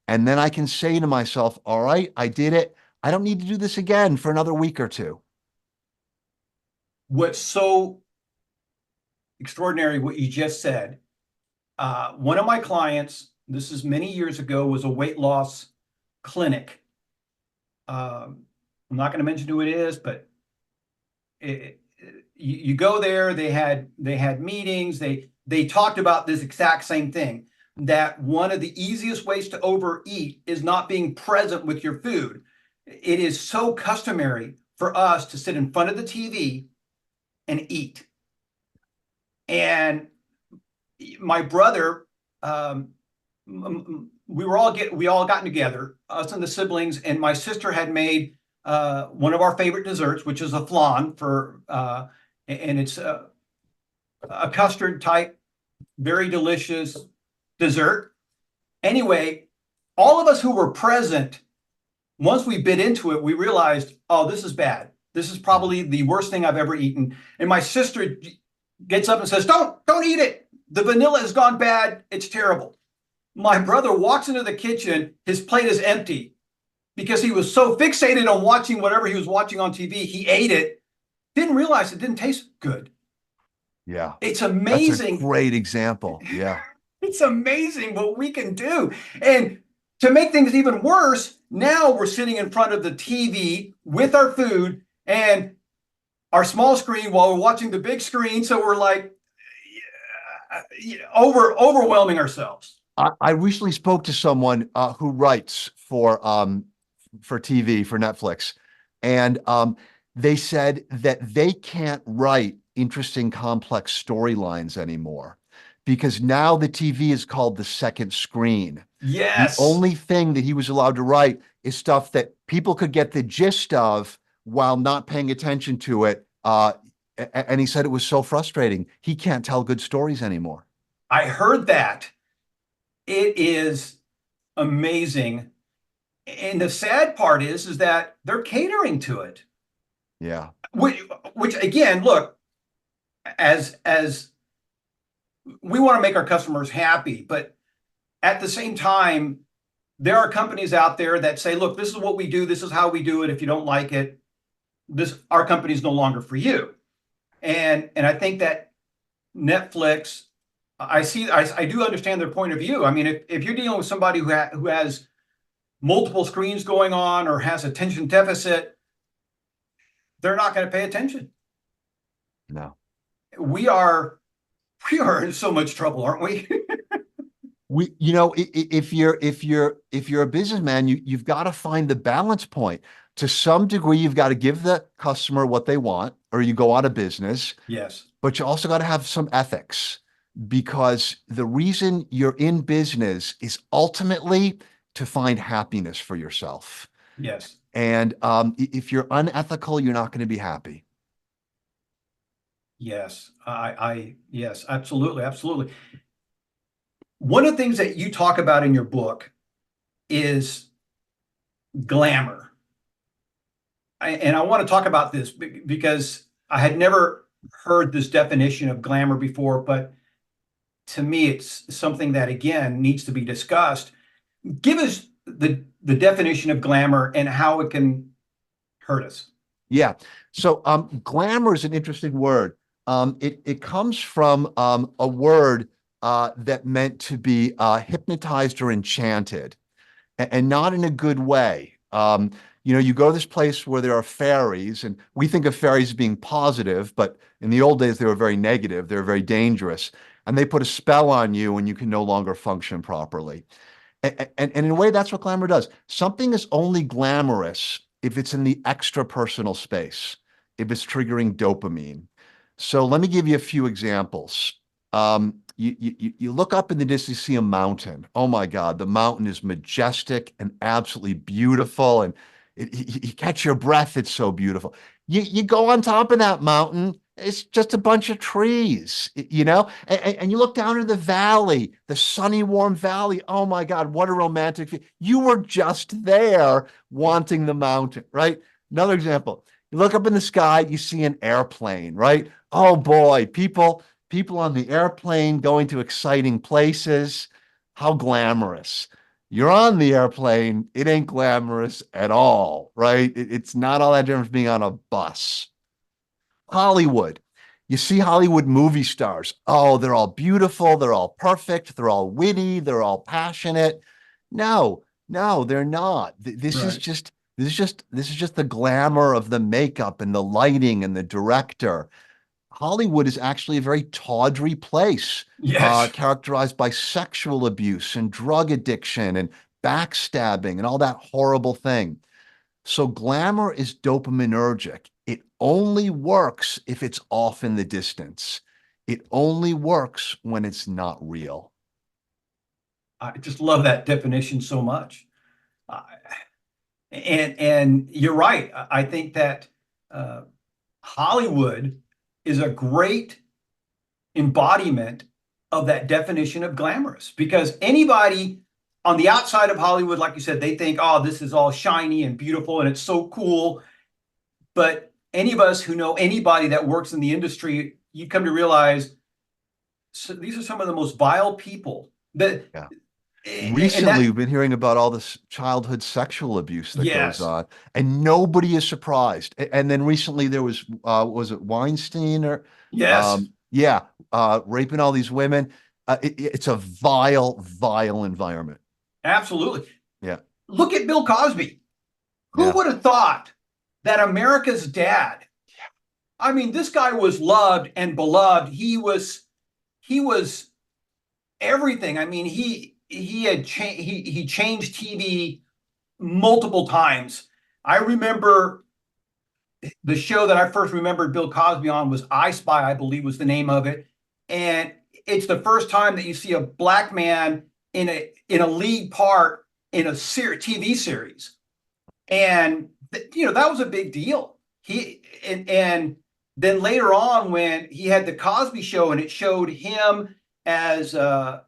S2: And then I can say to myself, all right, I did it. I don't need to do this again for another week or two.
S1: What's so extraordinary, what you just said, one of my clients, this is many years ago, was a weight loss clinic. I'm not going to mention who it is, but you go there. They had meetings. They talked about this exact same thing. That one of the easiest ways to overeat is not being present with your food. It is so customary for us to sit in front of the TV and eat. And my brother, we all gotten together, us and the siblings, and my sister had made one of our favorite desserts, which is a flan and it's a custard type, very delicious dessert. Anyway, all of us who were present, once we bit into it, we realized, oh, this is bad. This is probably the worst thing I've ever eaten. And my sister gets up and says, don't eat it. The vanilla has gone bad. It's terrible. My brother walks into the kitchen. His plate is empty because he was so fixated on watching whatever he was watching on TV. He ate it, didn't realize it didn't taste good.
S2: Yeah.
S1: It's
S2: That's a
S1: amazing.
S2: great example. Yeah.
S1: It's amazing what we can do. And to make things even worse, now we're sitting in front of the TV with our food and our small screen while we're watching the big screen. So we're like overwhelming ourselves.
S2: I recently spoke to someone who writes for TV, for Netflix, and they said that they can't write interesting, complex storylines anymore because now the TV is called the second screen. The
S1: Yes.
S2: only thing that he was allowed to write is stuff that people could get the gist of while not paying attention to it. And he said it was so frustrating. He can't tell good stories anymore.
S1: I heard that. It is amazing. And the sad part is that they're catering to it.
S2: Yeah.
S1: Which again, look, as we want to make our customers happy, but at the same time, there are companies out there that say, look, this is what we do, this is how we do it. If you don't like it, this our company is no longer for you. And I think that Netflix, I do understand their point of view. I mean, if you're dealing with somebody who has multiple screens going on or has attention deficit, they're not going to pay attention.
S2: No.
S1: We are we are in so much trouble, aren't we?
S2: If you're a businessman, you've got to find the balance point. To some degree, you've got to give the customer what they want, or you go out of business.
S1: Yes.
S2: But you also got to have some ethics because the reason you're in business is ultimately to find happiness for yourself.
S1: Yes.
S2: And if you're unethical, you're not going to be happy.
S1: Yes. Yes, absolutely. Absolutely. One of the things that you talk about in your book is glamour. And I want to talk about this because I had never heard this definition of glamour before, but to me, it's something that, again, needs to be discussed. Give us the definition of glamour and how it can hurt us.
S2: Yeah. So glamour is an interesting word. It comes from a word that meant to be hypnotized or enchanted, and not in a good way. You go to this place where there are fairies, and we think of fairies as being positive, but in the old days, they were very negative. They were very dangerous. And they put a spell on you, and you can no longer function properly. And in a way, that's what glamour does. Something is only glamorous if it's in the extra personal space, if it's triggering dopamine. So let me give you a few examples. You look up in the distance, you see a mountain. Oh my God, the mountain is majestic and absolutely beautiful. And you catch your breath, it's so beautiful. You go on top of that mountain, it's just a bunch of trees, and you look down in the valley, the sunny, warm valley. Oh my God, what a romantic view. You were just there wanting the mountain, right? Another example, you look up in the sky, you see an airplane, right? Oh boy, people on the airplane going to exciting places. How glamorous. You're on the airplane, it ain't glamorous at all, right? It's not all that different from being on a bus. Hollywood. You see Hollywood movie stars. Oh, they're all beautiful, they're all perfect, they're all witty, they're all passionate. No, no, they're not.
S1: Right.
S2: This is just the glamour of the makeup and the lighting and the director. Hollywood is actually a very tawdry place,
S1: Yes.
S2: characterized by sexual abuse and drug addiction and backstabbing and all that horrible thing. So glamour is dopaminergic. It only works if it's off in the distance. It only works when it's not real.
S1: I just love that definition so much. Uh, and you're right. I think that uh, Hollywood is a great embodiment of that definition of glamorous because anybody on the outside of Hollywood, like you said, they think, oh, this is all shiny and beautiful and it's so cool. But any of us who know anybody that works in the industry, you come to realize so these are some of the most vile people that,
S2: Yeah.
S1: and
S2: Recently,
S1: that,
S2: we've been hearing about all this childhood sexual abuse that goes
S1: yes,
S2: on, and nobody is surprised. And then recently there was it Weinstein or,
S1: yes,
S2: yeah, raping all these women. It's a vile, vile environment.
S1: absolutely.
S2: Yeah,
S1: Look at Bill Cosby. Who
S2: yeah,
S1: would have thought that America's dad? I mean, this guy was loved and beloved. He was everything. I mean, he changed TV multiple times. I remember the show that I first remembered Bill Cosby on was I Spy, I believe was the name of it, and it's the first time that you see a black man in a lead part in a TV series, and that was a big deal. And then later on when he had the Cosby Show and it showed him as as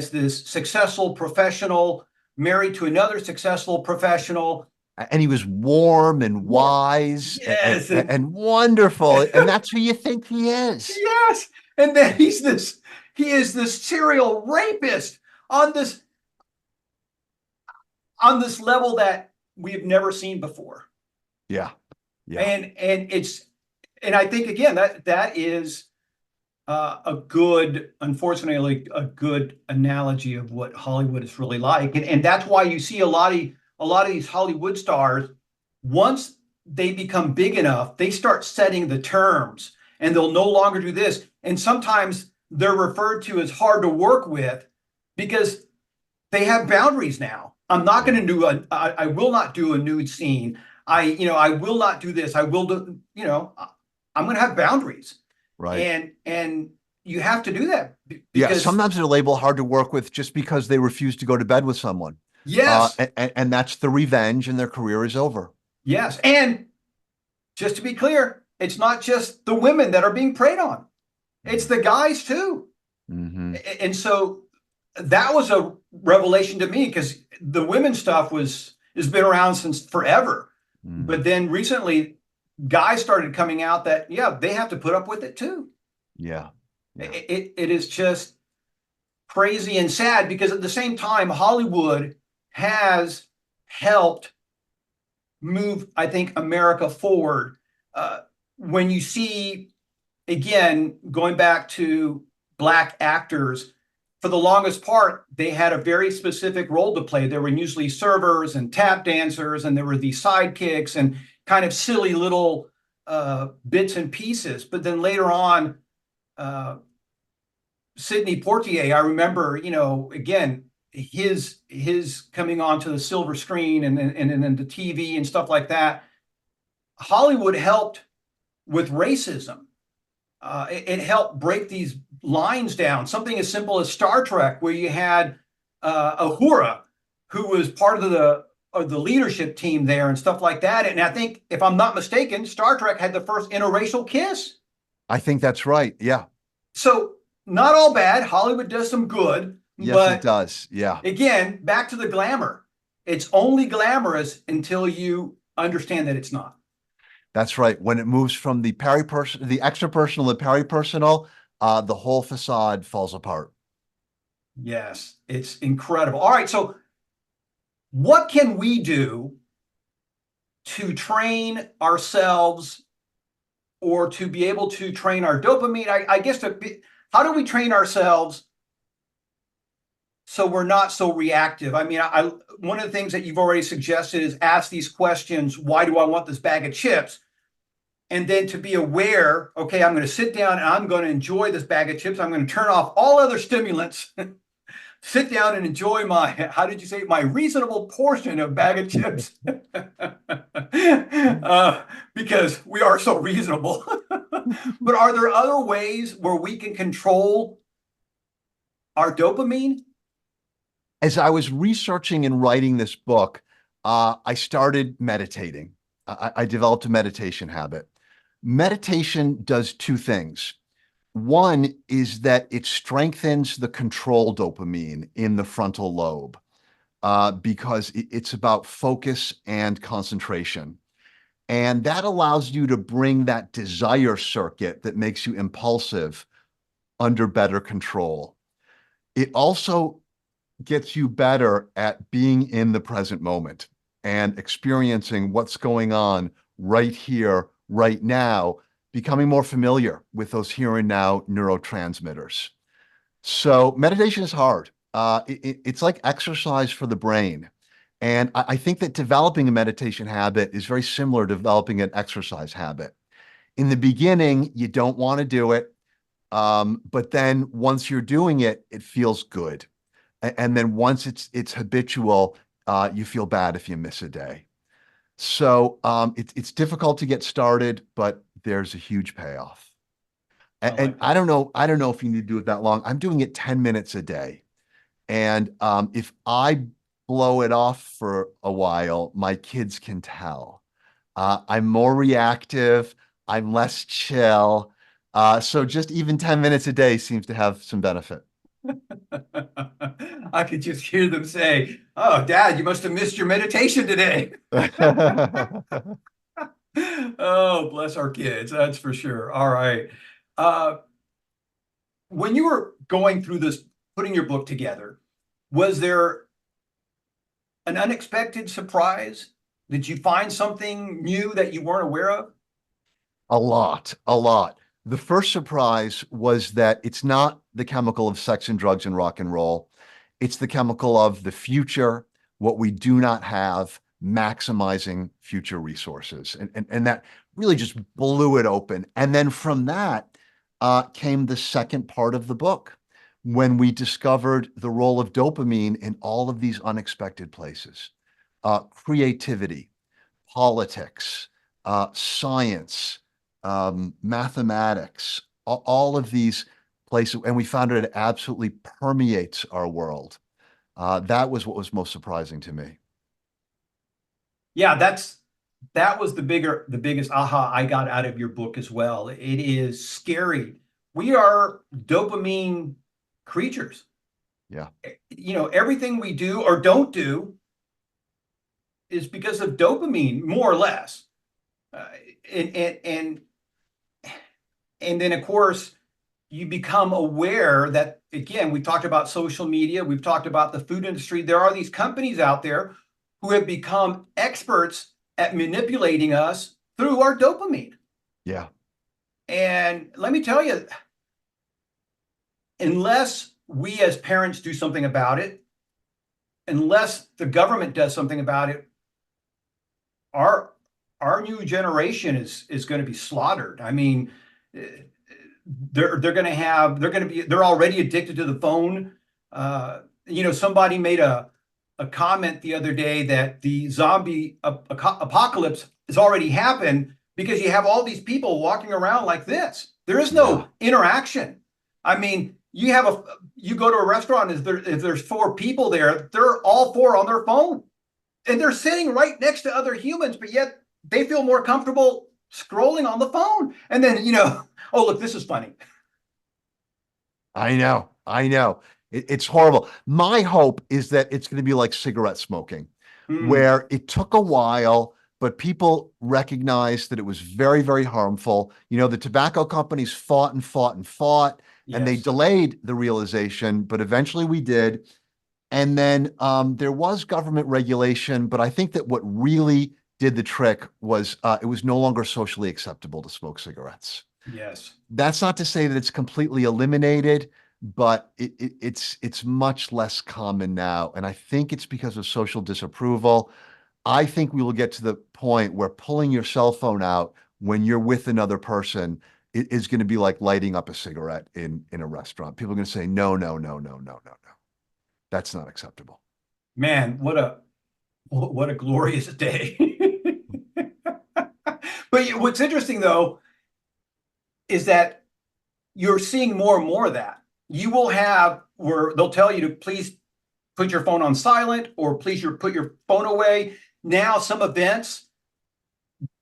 S1: this successful professional married to another successful professional.
S2: and he was warm and
S1: War,
S2: wise
S1: yes,
S2: and wonderful, and that's who you think he is.
S1: yes, and then he is this serial rapist on this on this level that we have never seen before.
S2: Yeah, yeah,
S1: And I think again that is unfortunately, a good analogy of what Hollywood is really like, and that's why you see a lot of these Hollywood stars once they become big enough, they start setting the terms, and they'll no longer do this, and sometimes they're referred to as hard to work with because they have boundaries now. I'm not
S2: yeah,
S1: going to do I will not do a nude scene. I will not do this. I will do, I'm going to have boundaries,
S2: right.
S1: and you have to do that
S2: Yeah,
S1: because
S2: sometimes they're labeled hard to work with just because they refuse to go to bed with someone.
S1: yes,
S2: And that's the revenge, and their career is over.
S1: yes, and just to be clear, it's not just the women that are being preyed on; it's the guys too.
S2: Mm-hmm.
S1: And so that was a revelation to me because the women stuff has been around since forever,
S2: Mm.
S1: but then recently guys started coming out that yeah they have to put up with it too.
S2: Yeah, yeah,
S1: It is just crazy and sad because at the same time Hollywood has helped move, I think, America forward. When you see, again, going back to Black actors, for the longest part, they had a very specific role to play. There were usually servers and tap dancers, and there were these sidekicks and kind of silly little bits and pieces. But then later on, Sidney Poitier, I remember, again, his coming onto the silver screen and then the TV and stuff like that. Hollywood helped with racism. It helped break these lines down. Something as simple as Star Trek, where you had Uhura, who was part of the leadership team there and stuff like that. And I think, if I'm not mistaken, Star Trek had the first interracial kiss.
S2: I think that's right. Yeah.
S1: So not all bad. Hollywood does some good.
S2: Yes,
S1: but
S2: it does. Yeah.
S1: again, back to the glamour. It's only glamorous until you understand that it's not.
S2: That's right. When it moves from the extra personal to peripersonal, the whole facade falls apart.
S1: Yes, it's incredible. All right, so what can we do to train ourselves or to be able to train our dopamine? I guess how do we train ourselves so we're not so reactive? I mean, one of the things that you've already suggested is ask these questions. Why do I want this bag of chips? And then to be aware, okay, I'm going to sit down and I'm going to enjoy this bag of chips. I'm going to turn off all other stimulants, sit down and enjoy how did you say, my reasonable portion of bag of chips. Because we are so reasonable. But are there other ways where we can control our dopamine?
S2: As I was researching and writing this book, I started meditating. I developed a meditation habit. Meditation does two things. One is that it strengthens the control dopamine in the frontal lobe because it's about focus and concentration. And that allows you to bring that desire circuit that makes you impulsive under better control. It also gets you better at being in the present moment and experiencing what's going on right here, right now, becoming more familiar with those here and now neurotransmitters. So meditation is hard. It's like exercise for the brain. And I think that developing a meditation habit is very similar to developing an exercise habit. In the beginning, you don't want to do it. But then once you're doing it, it feels good. And then once it's habitual, you feel bad if you miss a day. So it's difficult to get started, but there's a huge payoff. And I don't know if you need to do it that long. I'm doing it 10 minutes a day. And if I blow it off for a while, my kids can tell. I'm more reactive. I'm less chill. So just even 10 minutes a day seems to have some benefit.
S1: I could just hear them say, "Oh, Dad, you must have missed your meditation today." Oh, bless our kids, that's for sure. All right. When you were going through this, putting your book together, was there an unexpected surprise? Did you find something new that you weren't aware of?
S2: A lot, a lot. The first surprise was that it's not the chemical of sex and drugs and rock and roll. It's the chemical of the future, what we do not have, maximizing future resources. And that really just blew it open. And then from that came the second part of the book, when we discovered the role of dopamine in all of these unexpected places. Creativity, politics, science, mathematics, all of these places, and we found it absolutely permeates our world. That was what was most surprising to me.
S1: Yeah, that was the biggest aha I got out of your book as well. It is scary. We are dopamine creatures.
S2: Yeah.
S1: Everything we do or don't do is because of dopamine, more or less. And then of course you become aware that, again, we talked about social media, we've talked about the food industry. There are these companies out there who have become experts at manipulating us through our dopamine.
S2: Yeah.
S1: And let me tell you, unless we as parents do something about it, unless the government does something about it, our our new generation is going to be slaughtered. I mean, they're already addicted to the phone. Somebody made a comment the other day that the zombie apocalypse has already happened because you have all these people walking around like this. There is
S2: Yeah.
S1: no interaction. I mean, you go to a restaurant, if there's four people there, they're all four on their phone. And they're sitting right next to other humans, but yet they feel more comfortable scrolling on the phone. And then, oh, look, this is funny.
S2: I know. I know. It's horrible. My hope is that it's going to be like cigarette smoking,
S1: Mm,
S2: where it took a while, but people recognized that it was very, very harmful. The tobacco companies fought and fought and fought, and they
S1: yes.
S2: delayed the realization, but eventually we did. And then there was government regulation, but I think that what really did the trick was it was no longer socially acceptable to smoke cigarettes.
S1: Yes.
S2: That's not to say that it's completely eliminated, but it's much less common now. And I think it's because of social disapproval. I think we will get to the point where pulling your cell phone out when you're with another person is going to be like lighting up a cigarette in a restaurant. People are going to say, no, no, no, no, no, no, no. That's not acceptable.
S1: Man, what a glorious day. But what's interesting though is that you're seeing more and more of that. You will have where they'll tell you to please put your phone on silent or please put your phone away. Now, some events,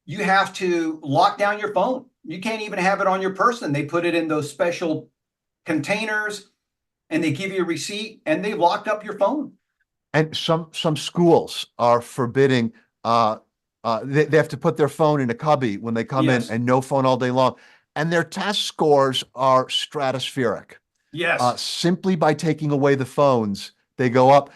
S1: you have to lock down your phone. You can't even have it on your person. They put it in those special containers and they give you a receipt and they locked up your phone.
S2: And some schools are forbidding they have to put their phone in a cubby when they come in
S1: Yes.
S2: and no phone all day long. And their test scores are stratospheric.
S1: Yes.
S2: Simply by taking away the phones, they go up.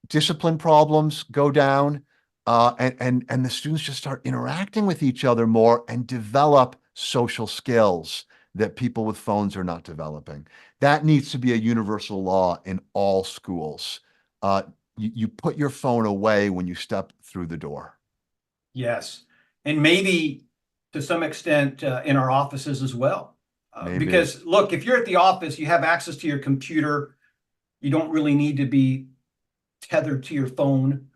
S2: Discipline problems go down, and the students just start interacting with each other more and develop social skills that people with phones are not developing. That needs to be a universal law in all schools. Uh, you put your phone away when you step through the door.
S1: Yes. And maybe to some extent in our offices as well.
S2: Maybe.
S1: Because look, if you're at the office, you have access to your computer. You don't really need to be tethered to your phone.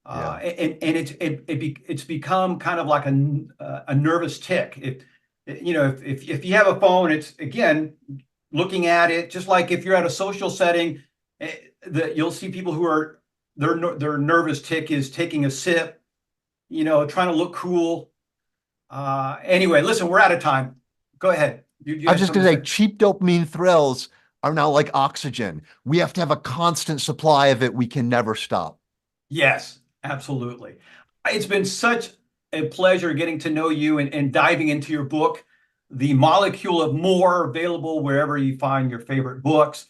S2: Yeah.
S1: And it's become kind of like a nervous tick. If you have a phone, it's again looking at it just like if you're at a social setting, that you'll see people who are their nervous tick is taking a sip, trying to look cool. Anyway, listen, we're out of time. Go ahead. You
S2: I was
S1: had
S2: just
S1: something
S2: going to
S1: to
S2: say,
S1: say?
S2: cheap dopamine thrills are now like oxygen. We have to have a constant supply of it. We can never stop.
S1: Yes, absolutely. It's been such a pleasure getting to know you and diving into your book, The Molecule of More, available wherever you find your favorite books.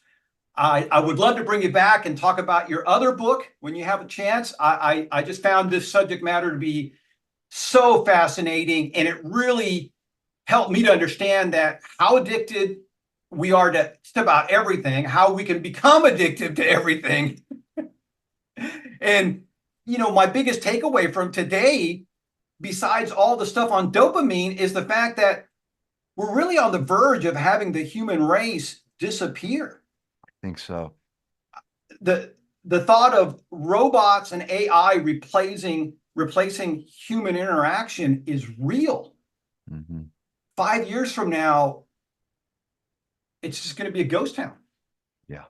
S1: I would love to bring you back and talk about your other book when you have a chance. I just found this subject matter to be so fascinating, and it really helped me to understand that how addicted we are to just about everything, how we can become addicted to everything. And, my biggest takeaway from today, besides all the stuff on dopamine, is the fact that we're really on the verge of having the human race disappear.
S2: I think so.
S1: The the thought of robots and AI replacing human interaction is real.
S2: Mhm.
S1: 5 years from now, it's just going to be a ghost town.
S2: Yeah,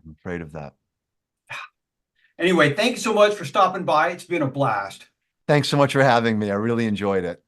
S2: I'm afraid of that.
S1: Anyway, thank you so much for stopping by. It's been a blast.
S2: Thanks so much for having me. I really enjoyed it.